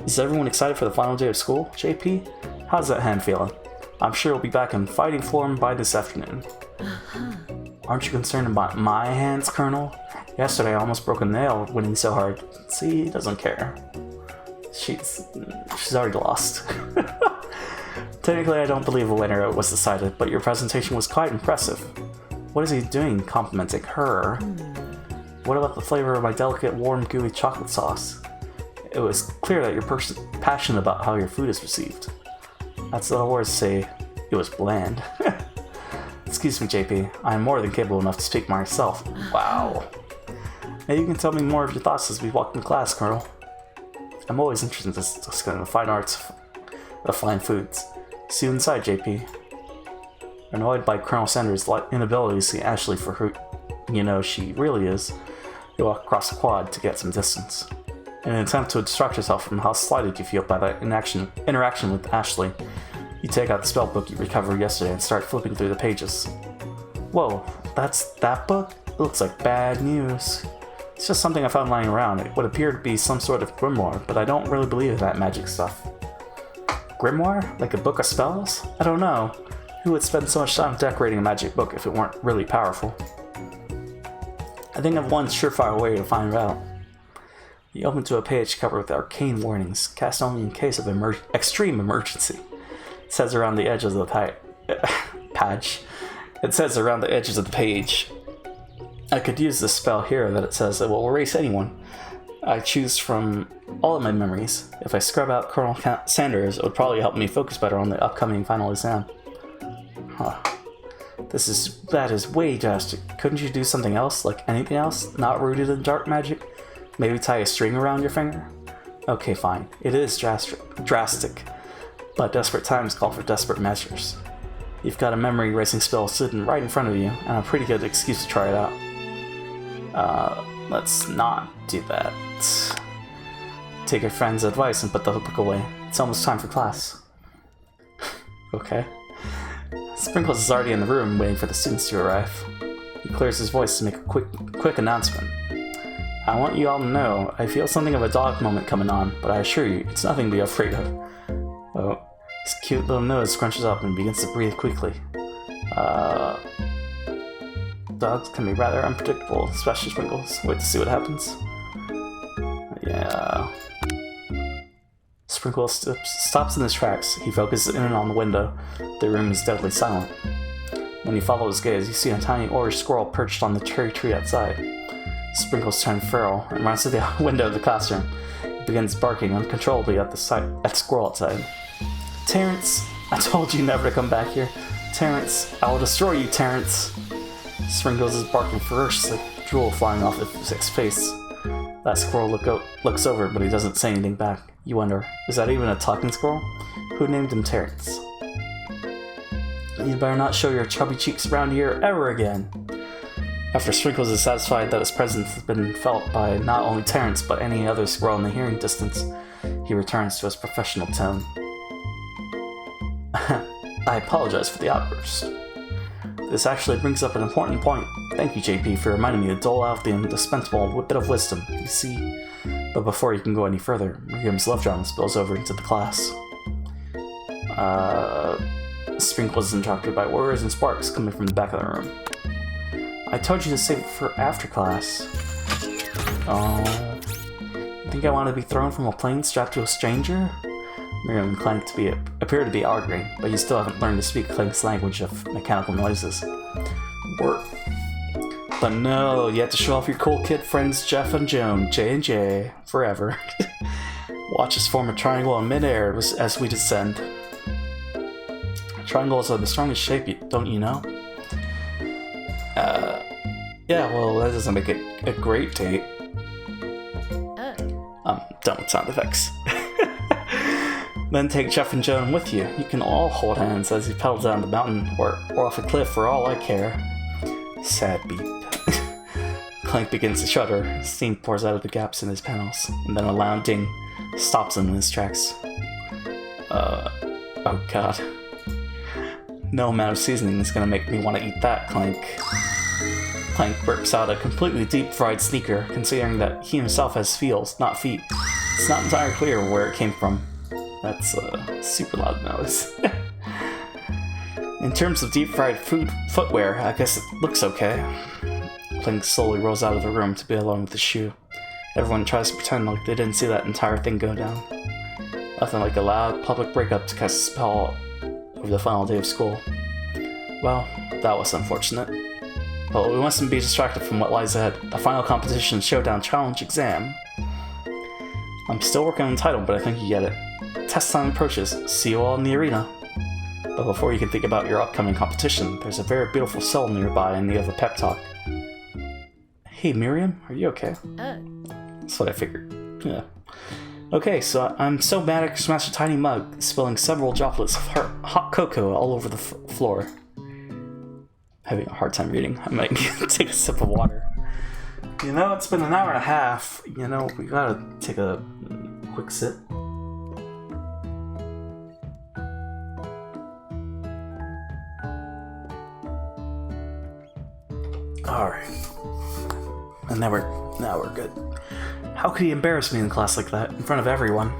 Is everyone excited for the final day of school, JP? How's that hand feeling? I'm sure he'll be back in fighting form by this afternoon. Aren't you concerned about my hands, Colonel? Yesterday I almost broke a nail winning so hard. See, he doesn't care. She's already lost. Technically, I don't believe a winner was decided, but your presentation was quite impressive. What is he doing complimenting her? What about the flavor of my delicate, warm, gooey chocolate sauce? It was clear that you're passionate about how your food is received. That's the words to say it was bland. Excuse me, JP. I am more than capable enough to speak myself. Wow. Maybe you can tell me more of your thoughts as we walk into class, Colonel. I'm always interested in discussing the fine arts of fine foods. See you inside, JP. Annoyed by Colonel Sanders' inability to see Ashley for who she really is, you walk across the quad to get some distance. In an attempt to distract yourself from how slighted you feel by that interaction with Ashley, you take out the spell book you recovered yesterday and start flipping through the pages. Whoa, that's that book? It looks like bad news. It's just something I found lying around. It would appear to be some sort of grimoire, but I don't really believe in that magic stuff. Grimoire? Like a book of spells? I don't know. Who would spend so much time decorating a magic book if it weren't really powerful? I think of one surefire way to find out. You open to a page covered with arcane warnings, cast only in case of extreme emergency. It says around the edges of the page. It says around the edges of the page. I could use this spell here that it says it will erase anyone I choose from all of my memories. If I scrub out Colonel Sanders, it would probably help me focus better on the upcoming final exam. Huh. That is way drastic. Couldn't you do something else, like anything else, not rooted in dark magic? Maybe tie a string around your finger? Okay, fine. It is drastic. But desperate times call for desperate measures. You've got a memory erasing spell sitting right in front of you, and a pretty good excuse to try it out. Let's not do that. Take your friend's advice and put the book away. It's almost time for class. Okay. Sprinkles is already in the room waiting for the students to arrive. He clears his voice to make a quick announcement. I want you all to know, I feel something of a dog moment coming on, but I assure you, it's nothing to be afraid of. Oh, his cute little nose scrunches up and begins to breathe quickly. Dogs can be rather unpredictable, especially Sprinkles. Wait to see what happens. Yeah. Sprinkles stops in his tracks. He focuses in on the window. The room is deadly silent. When you follow his gaze, you see a tiny orange squirrel perched on the cherry tree outside. Sprinkles turns feral and runs to the window of the classroom. He begins barking uncontrollably at the squirrel outside. Terrence, I told you never to come back here. Terrence, I will destroy you, Terrence. Sprinkles is barking ferociously, drool flying off his face. That squirrel looks over, but he doesn't say anything back. You wonder, is that even a talking squirrel? Who named him Terrence? You better not show your chubby cheeks around here ever again. After Sprinkles is satisfied that his presence has been felt by not only Terrence, but any other squirrel in the hearing distance, he returns to his professional tone. I apologize for the outburst. This actually brings up an important point. Thank you, JP, for reminding me to dole out the indispensable bit of wisdom, you see. But before you can go any further, Miriam's love drama spills over into the class. Sprinkles is interrupted by whirs and sparks coming from the back of the room. I told you to save it for after class. Oh. You think I want to be thrown from a plane strapped to a stranger? Miriam and Clank appear to be arguing, but you still haven't learned to speak Clank's language of mechanical noises. Work. But no, you have to show off your cool kid friends Jeff and Joan, J&J, forever. Watch us form a triangle in midair as we descend. Triangles are the strongest shape, don't you know? Yeah, well, that doesn't make it a great date. I'm done with sound effects. Then take Jeff and Joan with you. You can all hold hands as you pedal down the mountain or off a cliff for all I care. Sad beep. Clank begins to shudder. Steam pours out of the gaps in his panels, and then a loud ding stops him in his tracks. Oh god. No amount of seasoning is gonna make me want to eat that, Clank. Clank burps out a completely deep-fried sneaker, considering that he himself has feels, not feet. It's not entirely clear where it came from. That's a super loud noise. In terms of deep-fried footwear, I guess it looks okay. Clink slowly rolls out of the room to be alone with the shoe. Everyone tries to pretend like they didn't see that entire thing go down. Nothing like a loud public breakup to cast a spell over the final day of school. Well, that was unfortunate. But we mustn't be distracted from what lies ahead. The final competition showdown challenge exam. I'm still working on the title, but I think you get it. Test time approaches. See you all in the arena. But before you can think about your upcoming competition, there's a very beautiful soul nearby in need of a pep talk. Hey Miriam, are you okay? That's what I figured. Yeah. Okay, so I'm so mad I smashed a tiny mug, spilling several droplets of hot cocoa all over the floor. Having a hard time reading. I might take a sip of water. You know, it's been an hour and a half. You know, we gotta take a quick sip. Alright. And now we're good. How could he embarrass me in class like that, in front of everyone?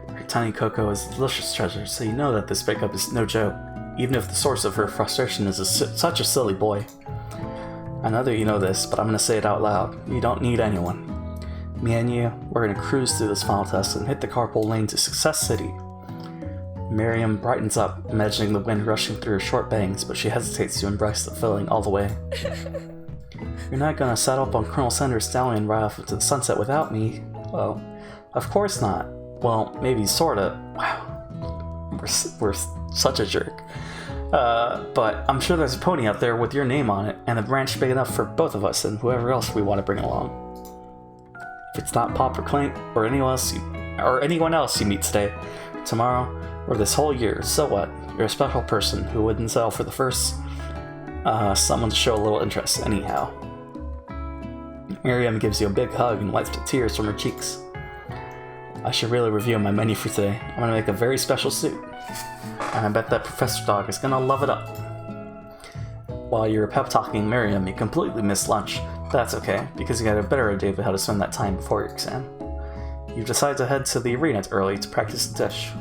Her tiny cocoa is a delicious treasure, so you know that this breakup is no joke, even if the source of her frustration is such a silly boy. I know that you know this, but I'm gonna say it out loud. You don't need anyone. Me and you, we're gonna cruise through this final test and hit the carpool lane to Success City. Miriam brightens up, imagining the wind rushing through her short bangs, but she hesitates to embrace the feeling all the way. You're not gonna set up on Colonel Sanders' stallion right off into the sunset without me? Well, of course not. Well, maybe sorta. Wow. We're such a jerk. But I'm sure there's a pony out there with your name on it, and a branch big enough for both of us and whoever else we want to bring along. If it's not Pop or Clank or anyone else you meet today, tomorrow, or this whole year, so what? You're a special person who wouldn't settle for the first someone to show a little interest anyhow. Miriam gives you a big hug and wipes the tears from her cheeks. I should really review my menu for today. I'm gonna make a very special soup. And I bet that Professor Dog is gonna love it up. While you were pep talking Miriam, you completely missed lunch. That's okay, because you got a better idea of how to spend that time before your exam. You decide to head to the arena early to practice the dish.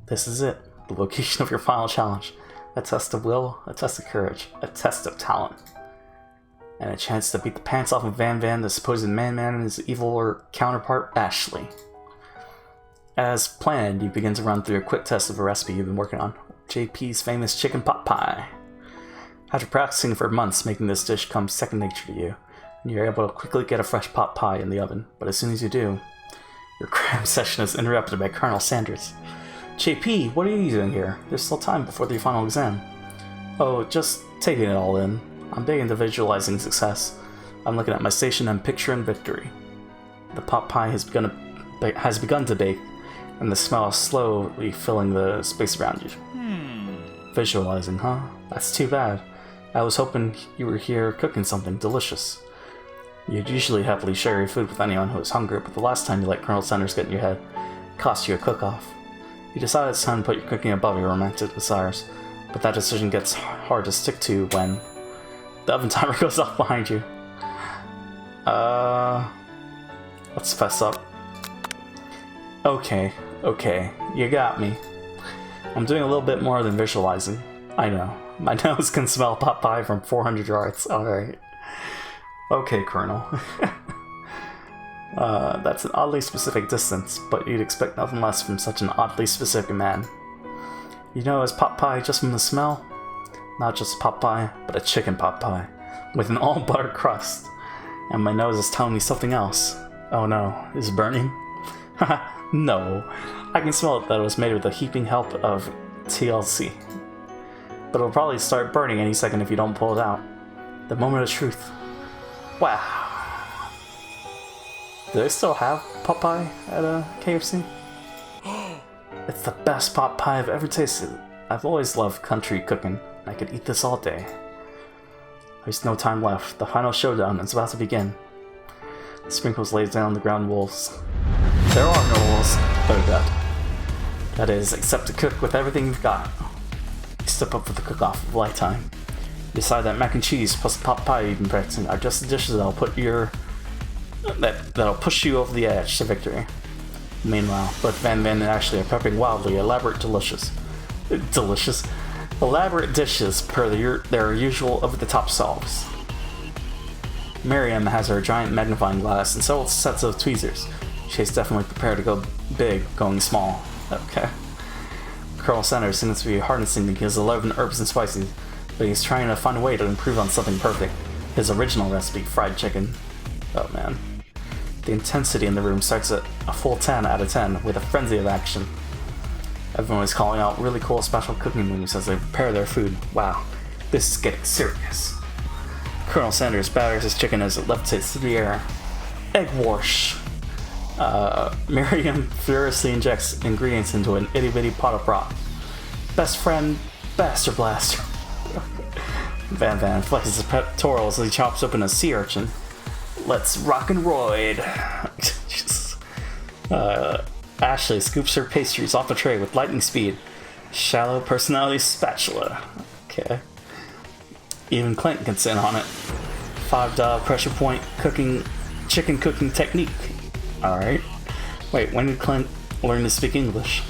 This is it, the location of your final challenge. A test of will, a test of courage, a test of talent. And a chance to beat the pants off of Van, the supposed man-man, and his evil counterpart, Ashley. As planned, you begin to run through a quick test of a recipe you've been working on, JP's famous chicken pot pie. After practicing for months, making this dish comes second nature to you, and you're able to quickly get a fresh pot pie in the oven. But as soon as you do, your cram session is interrupted by Colonel Sanders. JP, what are you doing here? There's still time before the final exam. Oh, just taking it all in. I'm big into visualizing success. I'm looking at my station and picturing victory. The pot pie has begun to bake, and the smell is slowly filling the space around you. Visualizing, huh? That's too bad. I was hoping you were here cooking something delicious. You'd usually happily share your food with anyone who was hungry, but the last time you let Colonel Sanders get in your head, it cost you a cook-off. You decided it's time to put your cooking above your romantic desires, but that decision gets hard to stick to when the oven timer goes off behind you. Let's fess up. Okay, you got me. I'm doing a little bit more than visualizing. I know. My nose can smell pot pie from 400 yards. Alright. Okay, Colonel. That's an oddly specific distance, but you'd expect nothing less from such an oddly specific man. You know his pot pie just from the smell? Not just pot pie, but a chicken pot pie, with an all-butter crust. And my nose is telling me something else. Oh no, is it burning? Haha, no. I can smell it that it was made with the heaping help of TLC. But it'll probably start burning any second if you don't pull it out. The moment of truth. Wow. Do they still have pot pie at a KFC? It's the best pot pie I've ever tasted. I've always loved country cooking. I could eat this all day. There's no time left. The final showdown is about to begin. Sprinkles lays down the ground rules. There are no rules. Oh god. That is, except to cook with everything you've got. You step up for the cook-off of a lifetime. You decide that mac and cheese plus the pot pie you've been practicing are just the dishes that'll push you over the edge to victory. Meanwhile, both Van and Ashley are prepping wildly elaborate delicious. Delicious. Elaborate dishes per their usual over-the-top solves. Miriam has her giant magnifying glass and several sets of tweezers. She's definitely prepared to go big, going small. Okay. Colonel Sanders seems to be harnessing his 11 herbs and spices, but he's trying to find a way to improve on something perfect. His original recipe, fried chicken. Oh man. The intensity in the room starts at a full 10 out of 10 with a frenzy of action. Everyone is calling out really cool special cooking moves as they prepare their food. Wow, this is getting serious. Colonel Sanders batters his chicken as it levitates through the air. Egg wash. Miriam furiously injects ingredients into an itty-bitty pot of broth. Best friend, Bastard Blaster. Van flexes his pectorals as he chops open a sea urchin. Let's rock and roid. Ashley scoops her pastries off the tray with lightning speed. Shallow personality spatula. Okay. Even Clint gets in on it. 5-dial pressure point chicken cooking technique. Alright. Wait, when did Clint learn to speak English?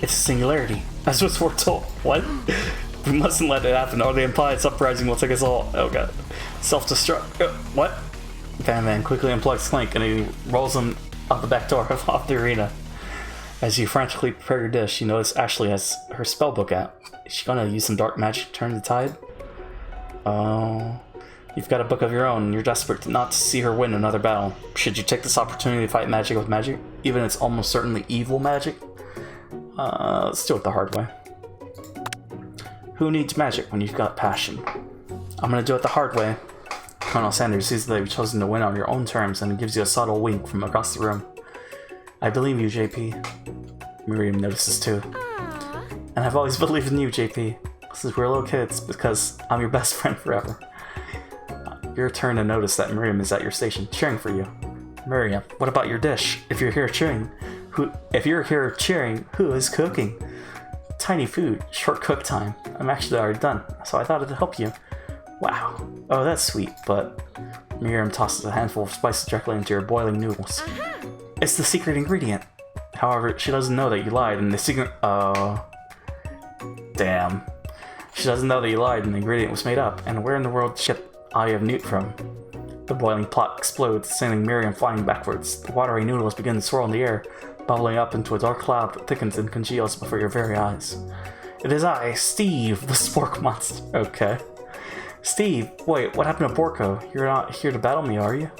It's a singularity. That's what we're told. What? We mustn't let it happen, or the implied uprising will take us all. Oh god. Self-destruct. What? Van quickly unplugs Clink and he rolls him out the back door off the arena. As you frantically prepare your dish, you notice Ashley has her spellbook out. Is she gonna use some dark magic to turn the tide? Oh. You've got a book of your own and you're desperate not to see her win another battle. Should you take this opportunity to fight magic with magic? Even if it's almost certainly evil magic? Let's do it the hard way. Who needs magic when you've got passion? I'm gonna do it the hard way. Colonel Sanders sees that you've chosen to win on your own terms and gives you a subtle wink from across the room. I believe you, JP. Miriam notices too. And I've always believed in you, JP. Since we're little kids, because I'm your best friend forever. Your turn to notice that Miriam is at your station, cheering for you. Miriam, what about your dish? If you're here cheering, who is cooking? Tiny food, short cook time. I'm actually already done, so I thought it'd help you. Wow. Oh, that's sweet, but... Miriam tosses a handful of spices directly into your boiling noodles. It's the secret ingredient. However, she doesn't know that you lied, and the secret... Damn. She doesn't know that you lied and the ingredient was made up, and where in the world did she get Eye of Newt from? The boiling pot explodes, sending Miriam flying backwards. The watery noodles begin to swirl in the air, bubbling up into a dark cloud that thickens and congeals before your very eyes. It is I, Steve, the spork monster. Okay. Steve, wait, what happened to Borko? You're not here to battle me, are you?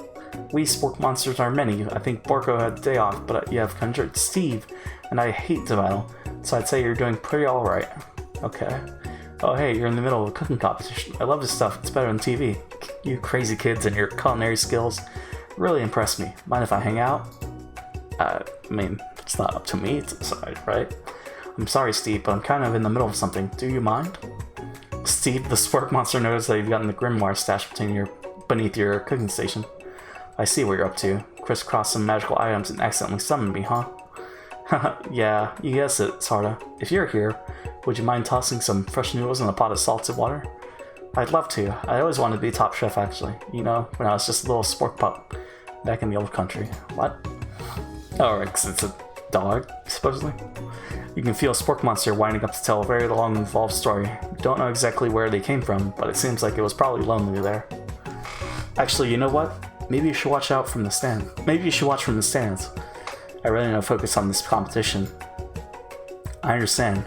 We spork monsters are many. I think Borko had a day off, but you have conjured Steve, and I hate to battle, so I'd say you're doing pretty alright. Okay. Oh hey, you're in the middle of a cooking competition. I love this stuff, it's better than TV. You crazy kids and your culinary skills really impress me. Mind if I hang out? I mean, it's not up to me to decide, right? I'm sorry, Steve, but I'm kind of in the middle of something. Do you mind? Steve, the spork monster, noticed that you've gotten the grimoire stashed beneath your cooking station. I see what you're up to. Crisscross some magical items and accidentally summoned me, huh? Yeah, you guessed it, sorta. If you're here, would you mind tossing some fresh noodles in a pot of salted water? I'd love to. I always wanted to be top chef, actually. You know, when I was just a little spork pup back in the old country. What? Oh, right, 'cause it's a dog, supposedly. You can feel a spork monster winding up to tell a very long, involved story. You don't know exactly where they came from, but it seems like it was probably lonely there. Actually, you know what? Maybe you should watch out from the stand. Maybe you should watch from the stands. I really need to focus on this competition. I understand.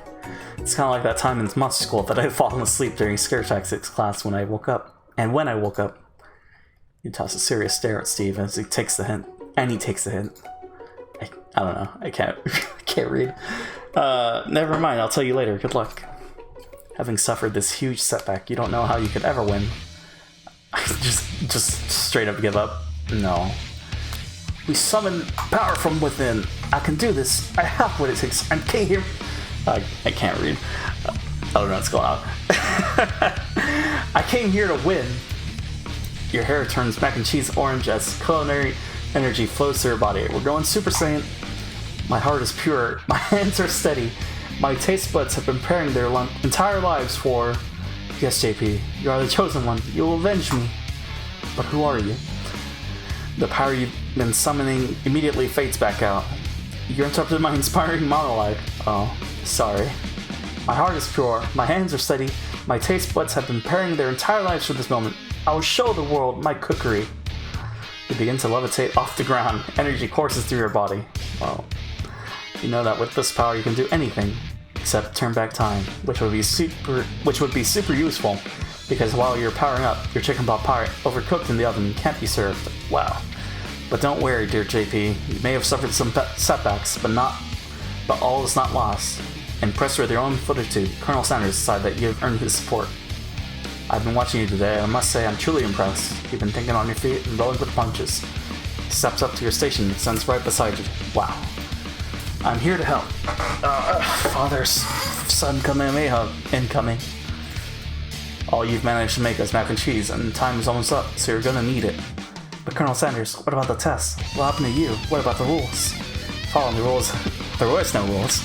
It's kind of like that time in monster school that I had fallen asleep during scare tactics class when I woke up. And when I woke up, you toss a serious stare at Steve as he takes the hint. And he takes the hint. I don't know. I can't read. Never mind. I'll tell you later. Good luck. Having suffered this huge setback, you don't know how you could ever win. just straight up give up. No. We summon power from within. I can do this. I have what it takes. I'm king here. I can't read. I don't know what's going on. I came here to win. Your hair turns mac and cheese orange as culinary energy flows through your body. We're going Super Saiyan. My heart is pure. My hands are steady. My taste buds have been preparing their entire lives for... Yes, JP, you are the chosen one. You will avenge me. But who are you? The power you've been summoning immediately fades back out. You interrupted my inspiring monologue. Oh, sorry. My heart is pure, my hands are steady, my taste buds have been preparing their entire lives for this moment. I will show the world my cookery. You begin to levitate off the ground. Energy courses through your body. Well, you know that with this power you can do anything except turn back time, which would be super useful, because while you're powering up, your chicken pot pie overcooked in the oven can't be served. Wow. But don't worry, dear JP. You may have suffered some setbacks, but all is not lost. Impressed with your own fortitude, Colonel Sanders decided that you have earned his support. I've been watching you today, and I must say I'm truly impressed. You've been thinking on your feet and rolling with the punches. He steps up to your station and stands right beside you. Wow. I'm here to help. Father's son Kamehameha incoming. All you've managed to make is mac and cheese, and time is almost up, so you're gonna need it. But Colonel Sanders, what about the test? What happened to you? What about the rules? Following the rules... There was no rules.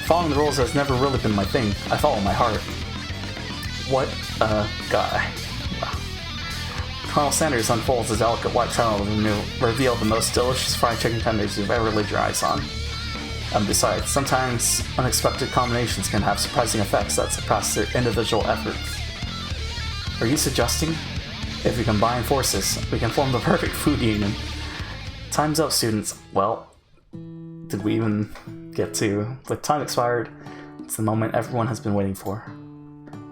Following the rules has never really been my thing. I follow my heart. What a guy. Wow. Colonel Sanders unfolds his delicate white tunnel to reveal the most delicious fried chicken tenders you've ever laid your eyes on. And besides, sometimes unexpected combinations can have surprising effects that surpass their individual efforts. Are you suggesting? If we combine forces, we can form the perfect food union. Time's up, students. Well, did we even get to? With time expired, it's the moment everyone has been waiting for.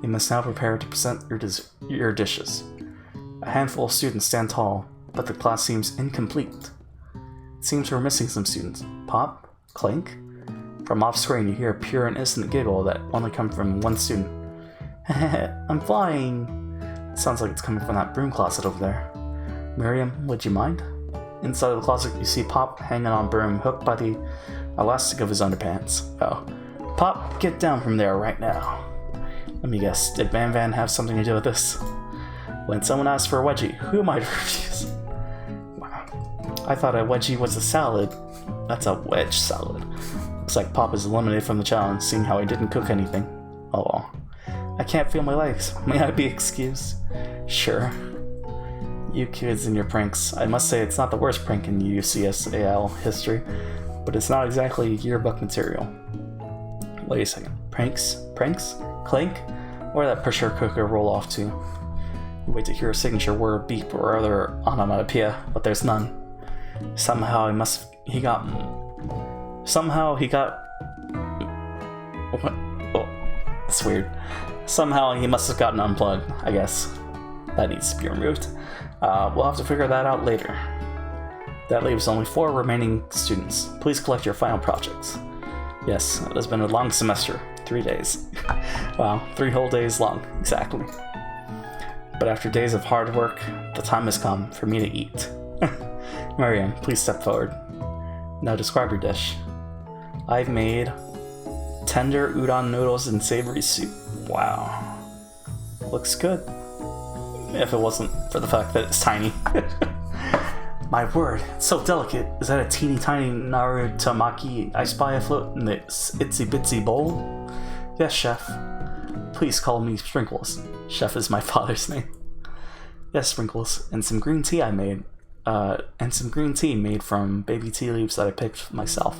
You must now prepare to present your dishes. A handful of students stand tall, but the class seems incomplete. It seems we're missing some students. Pop? Clink? From off screen, you hear a pure and innocent giggle that only comes from one student. I'm flying! Sounds like it's coming from that broom closet over there. Miriam, would you mind? Inside of the closet, you see Pop hanging on broom, hooked by the elastic of his underpants. Oh. Pop, get down from there right now. Let me guess, did Van Van have something to do with this? When someone asks for a wedgie, who might refuse? Wow. I thought a wedgie was a salad. That's a wedge salad. Looks like Pop is eliminated from the challenge, seeing how he didn't cook anything. Oh well. I can't feel my legs. May I be excused? Sure. You kids and your pranks. I must say it's not the worst prank in UCSAL history, but it's not exactly yearbook material. Wait a second. Pranks? Pranks? Clink? Where did that pressure cooker roll off to? You wait to hear a signature word, beep, or other onomatopoeia, but there's none. Somehow he got... What? Oh, that's weird. Somehow he must have gotten unplugged, I guess. That needs to be removed. We'll have to figure that out later. That leaves only 4 remaining students. Please collect your final projects. Yes, it has been a long semester. 3 days. Wow, 3 whole days long, exactly. But after days of hard work, the time has come for me to eat. Miriam, please step forward. Now describe your dish. I've made tender udon noodles and savory soup. Wow. Looks good. If it wasn't for the fact that it's tiny. My word, it's so delicate. Is that a teeny tiny narutamaki I spy afloat in this itsy bitsy bowl? Yes, chef. Please call me Sprinkles. Chef is my father's name. Yes, Sprinkles. And some green tea I made. And some green tea made from baby tea leaves that I picked myself.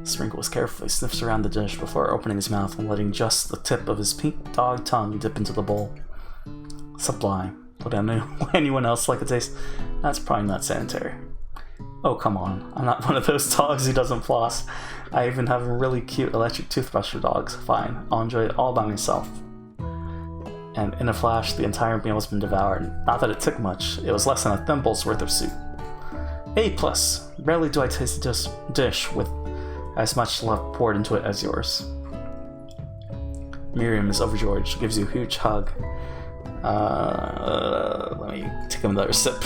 Sprinkles carefully sniffs around the dish before opening his mouth and letting just the tip of his pink dog tongue dip into the bowl. Sublime. Would anyone else like a taste? That's probably not sanitary. Oh, come on. I'm not one of those dogs who doesn't floss. I even have a really cute electric toothbrush for dogs. Fine, I'll enjoy it all by myself. And in a flash, the entire meal has been devoured. Not that it took much. It was less than a thimble's worth of soup. A+. Rarely do I taste a dish with as much love poured into it as yours. Miriam is overjoyed. She gives you a huge hug. Let me take another sip.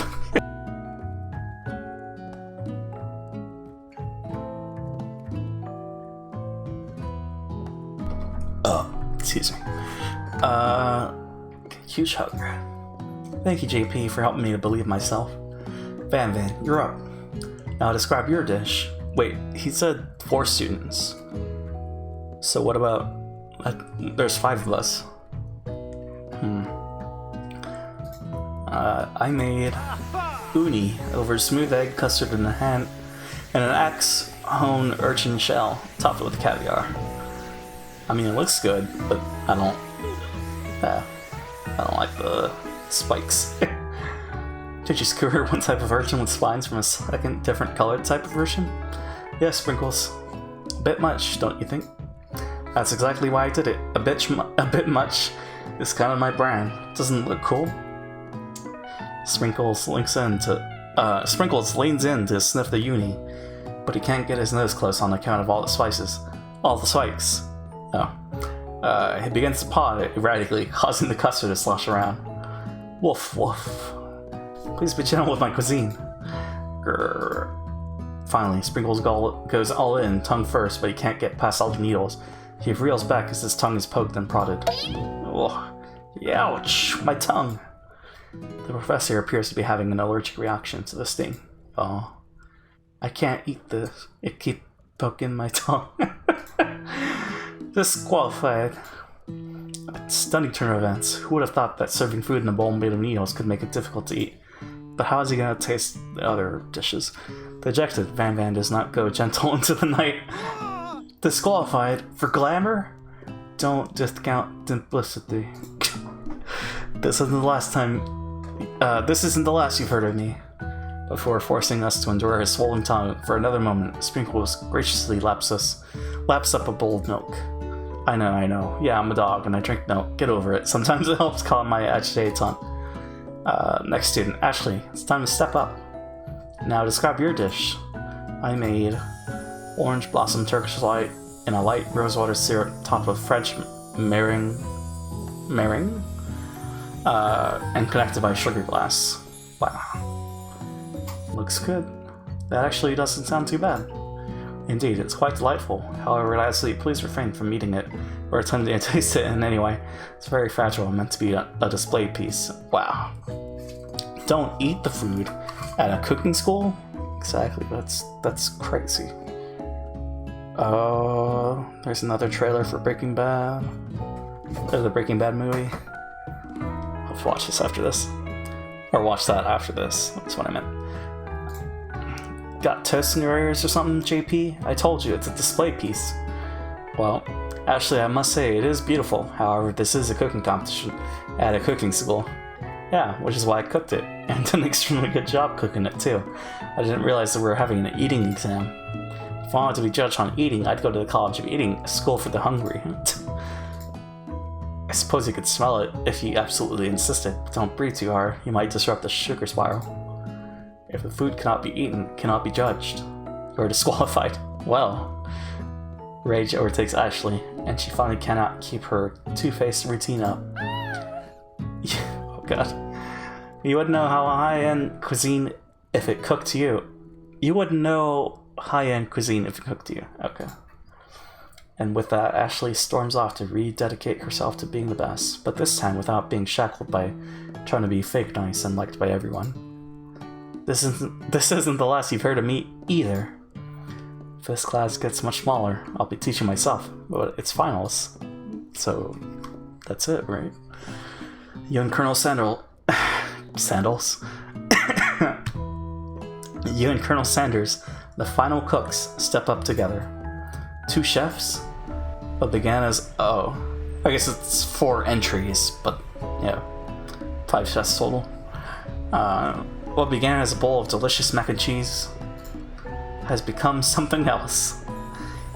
Excuse me. Huge hug. Thank you, JP, for helping me to believe myself. Van Van, you're up. Now describe your dish. Wait, he said 4 students. So what about... there's 5 of us. I made uni over smooth egg custard in a and an axe-hone urchin shell, topped with caviar. I mean, it looks good, but I don't like the spikes. Did you skewer one type of version with spines from a second different colored type of version? Yeah, Sprinkles. A bit much, don't you think? That's exactly why I did it. A bit much is kind of my brand. Doesn't it look cool? Sprinkles leans in to sniff the uni, but he can't get his nose close on account of all the spices. All the spikes. Oh. He begins to paw it erratically, causing the custard to slosh around. Woof, woof. Please be gentle with my cuisine. Grrr. Finally, Sprinkles goes all in, tongue first, but he can't get past all the needles. He reels back as his tongue is poked and prodded. Ugh. Ouch! My tongue! The professor appears to be having an allergic reaction to the sting. Oh. I can't eat this. It keeps poking my tongue. Disqualified. A stunning turn of events. Who would have thought that serving food in a bowl made of needles could make it difficult to eat? But how is he gonna taste the other dishes? Dejected, Van Van does not go gentle into the night. Disqualified? For glamour? Don't discount simplicity. This isn't the last you've heard of me. Before forcing us to endure his swollen tongue for another moment, Sprinkles graciously laps up a bowl of milk. I know. Yeah, I'm a dog and I drink milk. Get over it. Sometimes it helps calm my agitated tongue. Next student, Ashley, it's time to step up. Now describe your dish. I made orange blossom Turkish delight in a light rosewater syrup topped with French meringue, and connected by a sugar glass. Wow. Looks good. That actually doesn't sound too bad. Indeed, it's quite delightful. However, lastly, please refrain from eating it or attempting to taste it in any way. It's very fragile and meant to be a display piece. Wow. Don't eat the food at a cooking school? Exactly, that's crazy. There's another trailer for Breaking Bad. There's the Breaking Bad movie. I'll have to watch this after this. Or watch that after this. That's what I meant. Got toast in your ears or something, JP? I told you, it's a display piece. Well, actually, I must say, it is beautiful. However, this is a cooking competition at a cooking school. Yeah, which is why I cooked it, and did an extremely good job cooking it, too. I didn't realize that we were having an eating exam. If I wanted to be judged on eating, I'd go to the College of Eating, a school for the hungry. I suppose you could smell it if you absolutely insisted, but don't breathe too hard. You might disrupt the sugar spiral. If the food cannot be eaten, cannot be judged, or disqualified. Well, rage overtakes Ashley, and she finally cannot keep her two-faced routine up. Oh god. You wouldn't know how high-end cuisine if it cooked to you. You wouldn't know high-end cuisine if it cooked to you. Okay. And with that, Ashley storms off to rededicate herself to being the best, but this time without being shackled by trying to be fake nice and liked by everyone. This isn't the last you've heard of me either. If this class gets much smaller, I'll be teaching myself, but it's finals. So, that's it, right? You and Colonel Sandals. You and Colonel Sanders, the final cooks, step up together. 2 chefs? What began as... I guess it's 4 entries, but yeah. 5 chefs total. What began as a bowl of delicious mac and cheese has become something else.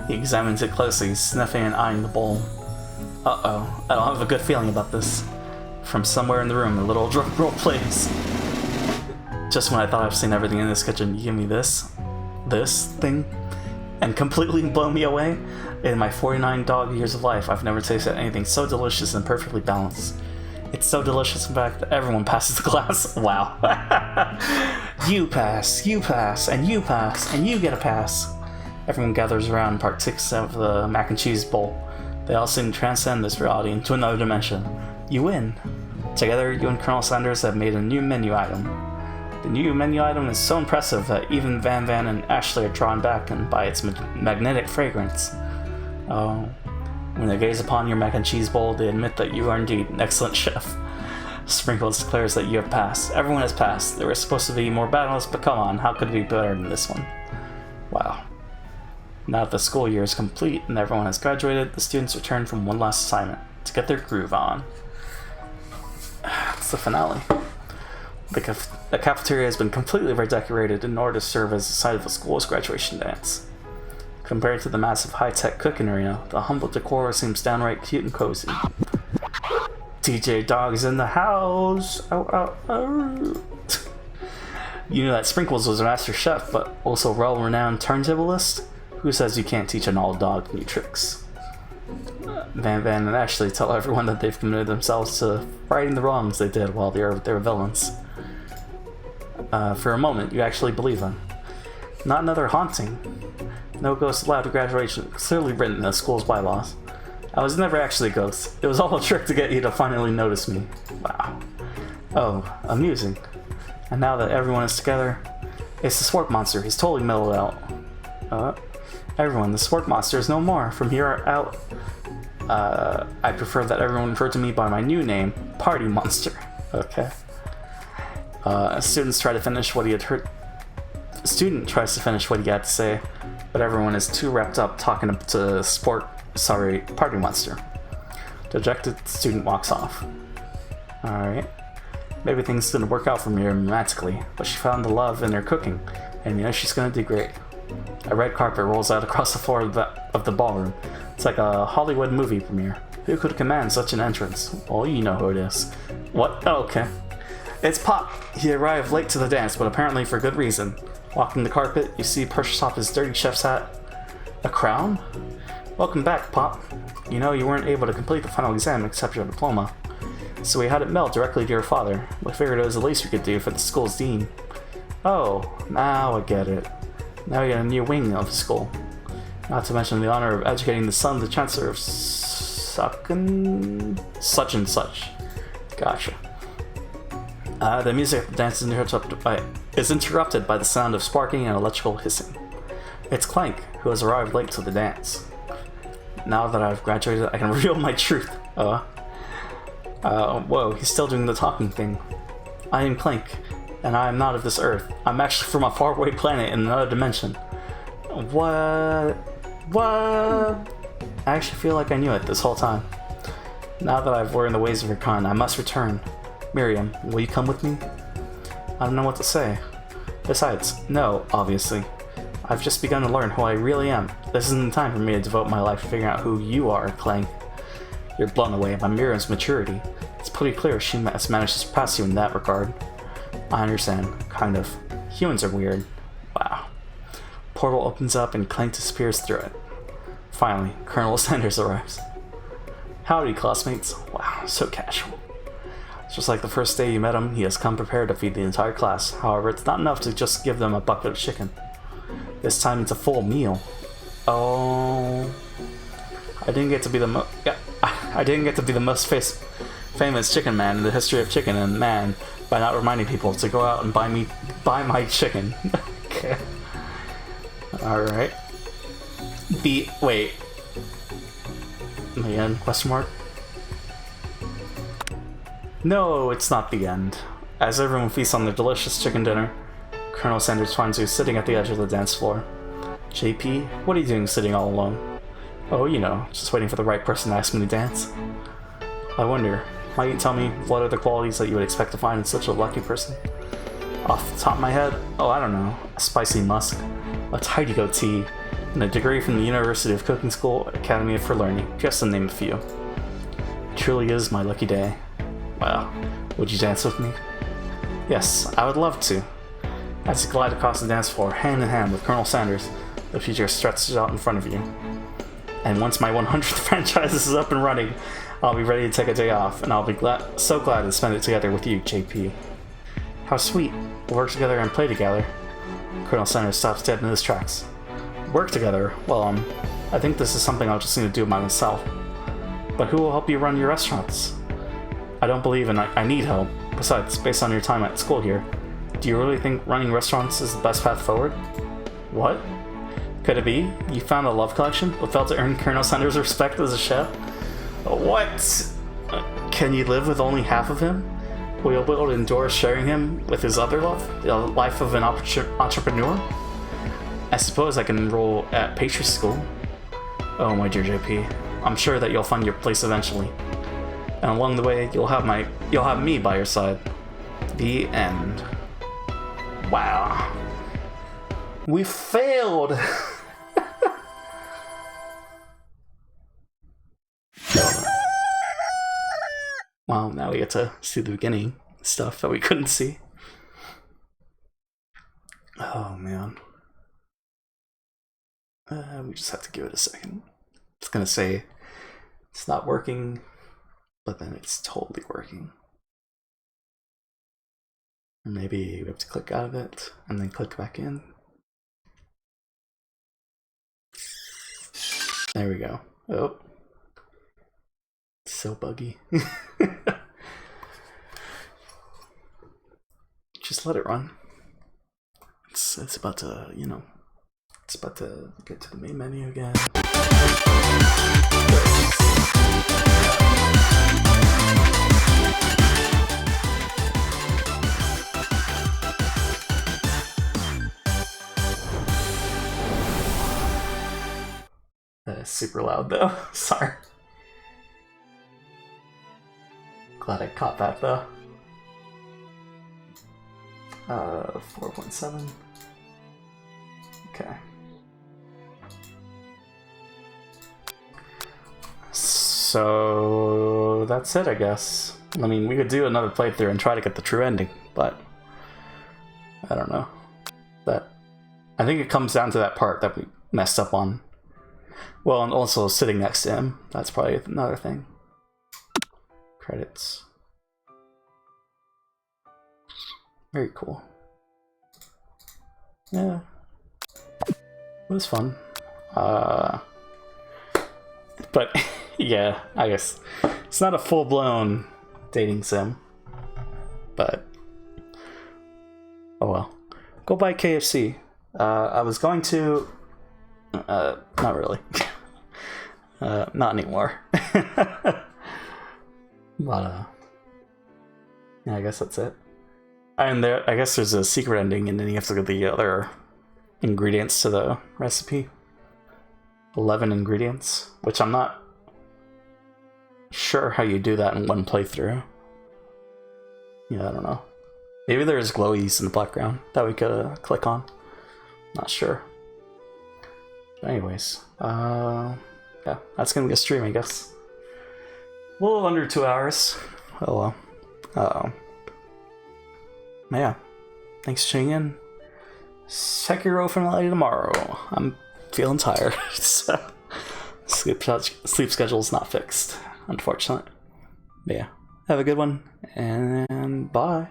He examines it closely, sniffing and eyeing the bowl. Uh-oh, I don't have a good feeling about this. From somewhere in the room, a little drum roll plays. Just when I thought I've seen everything in this kitchen, you give me this thing, and completely blow me away? In my 49 dog years of life, I've never tasted anything so delicious and perfectly balanced. It's so delicious, in fact, that everyone passes the glass. Wow. You pass, and you pass, and you get a pass. Everyone gathers around and partakes of the mac and cheese bowl. They all seem to transcend this reality into another dimension. You win. Together, you and Colonel Sanders have made a new menu item. The new menu item is so impressive that even Van Van and Ashley are drawn back by its magnetic fragrance. Oh. When they gaze upon your mac and cheese bowl, they admit that you are indeed an excellent chef. Sprinkles declares that you have passed. Everyone has passed. There were supposed to be more battles, but come on, how could it be better than this one? Wow. Now that the school year is complete and everyone has graduated, the students return from one last assignment to get their groove on. It's the finale. The cafeteria has been completely redecorated in order to serve as the site of the school's graduation dance. Compared to the massive high-tech cooking arena, the humble decor seems downright cute and cozy. DJ Dog's in the house! You knew that Sprinkles was a master chef, but also a well-renowned turntablist? Who says you can't teach an old dog new tricks? Van and Ashley tell everyone that they've committed themselves to righting the wrongs they did while they were villains. For a moment, you actually believe them. Not another haunting. No ghosts allowed at graduation, clearly written in the school's bylaws. I was never actually a ghost. It was all a trick to get you to finally notice me. Wow. Oh, amusing. And now that everyone is together, it's the Spork Monster. He's totally mellowed out. Everyone, the Spork Monster is no more. From here out, I prefer that everyone refer to me by my new name, Party Monster. Okay. Students try to finish what he had heard. The student tries to finish what he had to say, but everyone is too wrapped up talking to Party Monster. The dejected student walks off. Alright. Maybe things didn't work out for Miriam romantically, but she found the love in her cooking, and you know she's gonna do great. A red carpet rolls out across the floor of the ballroom. It's like a Hollywood movie premiere. Who could command such an entrance? Well, you know who it is. What? Oh, okay. It's Pop! He arrived late to the dance, but apparently for good reason. Walking the carpet, you see pushed off his dirty chef's hat. A crown? Welcome back, Pop. You know, you weren't able to complete the final exam except your diploma. So we had it mailed directly to your father. We figured it was the least we could do for the school's dean. Oh, now I get it. Now we get a new wing of the school. Not to mention the honor of educating the son of the Chancellor of such and such. Gotcha. The music of the dance is interrupted by the sound of sparking and electrical hissing. It's Clank, who has arrived late to the dance. Now that I've graduated, I can reveal my truth. Whoa, he's still doing the talking thing. I am Clank, and I am not of this earth. I'm actually from a faraway planet in another dimension. What? I actually feel like I knew it this whole time. Now that I've learned the ways of your kind, I must return. Miriam, will you come with me? I don't know what to say. Besides, no, obviously. I've just begun to learn who I really am. This isn't the time for me to devote my life to figuring out who you are, Clank. You're blown away by Miriam's maturity. It's pretty clear she has managed to surpass you in that regard. I understand, kind of. Humans are weird. Wow. Portal opens up and Clank disappears through it. Finally, Colonel Sanders arrives. Howdy, classmates. Wow, so casual. Just like the first day you met him, he has come prepared to feed the entire class. However, it's not enough to just give them a bucket of chicken. This time it's a full meal. Oh, I didn't get to be the most famous chicken man in the history of chicken and man by not reminding people to go out and buy my chicken. Okay. All right. Wait. The end? Question mark. No, it's not the end. As everyone feasts on their delicious chicken dinner, Colonel Sanders finds you sitting at the edge of the dance floor. JP, what are you doing sitting all alone? Oh, you know, just waiting for the right person to ask me to dance. I wonder, might you tell me what are the qualities that you would expect to find in such a lucky person? Off the top of my head, oh, I don't know, a spicy musk, a tidy goatee, and a degree from the University of Cooking School Academy for Learning, just to name a few. It truly is my lucky day. Well, would you dance with me? Yes, I would love to. As you glide across the dance floor, hand in hand with Colonel Sanders, the future stretches out in front of you. And once my 100th franchise is up and running, I'll be ready to take a day off, and I'll be so glad to spend it together with you, JP. How sweet. We'll work together and play together. Colonel Sanders stops dead in his tracks. Work together? Well, I think this is something I'll just need to do by myself. But who will help you run your restaurants? I don't believe I need help. Besides, based on your time at school here, do you really think running restaurants is the best path forward? What? Could it be? You found a love collection, but failed to earn Colonel Sanders' respect as a chef? What? Can you live with only half of him? Will you be able to endure sharing him with his other love? The life of an entrepreneur? I suppose I can enroll at pastry school. Oh, my dear JP, I'm sure that you'll find your place eventually. And along the way, you'll have me by your side. The end. Wow. We failed! Wow, now we get to see the beginning stuff that we couldn't see. Oh, man. We just have to give it a second. It's gonna say it's not working, but then it's totally working. Maybe we have to click out of it and then click back in. There we go. Oh. It's so buggy. Just let it run. It's about to, you know, it's about to get to the main menu again. That is super loud though. Sorry. Glad I caught that though. 4.7. Okay. So that's it, I guess. I mean, we could do another playthrough and try to get the true ending, but I don't know. But I think it comes down to that part that we messed up on. Well, and also sitting next to him. That's probably another thing. Credits. Very cool. Yeah. It was fun. But yeah, I guess it's not a full-blown dating sim. But oh well. Go buy KFC. I was going to not really. Not anymore. But yeah, I guess that's it. And there, I guess there's a secret ending, and then you have to get the other ingredients to the recipe. 11 ingredients, which I'm not sure how you do that in one playthrough. Yeah, I don't know. Maybe there's glowies in the background that we could click on. Not sure. But anyways, yeah, that's gonna be a stream, I guess. A little under 2 hours. Oh well. Yeah. Thanks for tuning in. Sekiro finale tomorrow. I'm feeling tired, so sleep schedule is not fixed, unfortunately. But yeah, have a good one, and bye.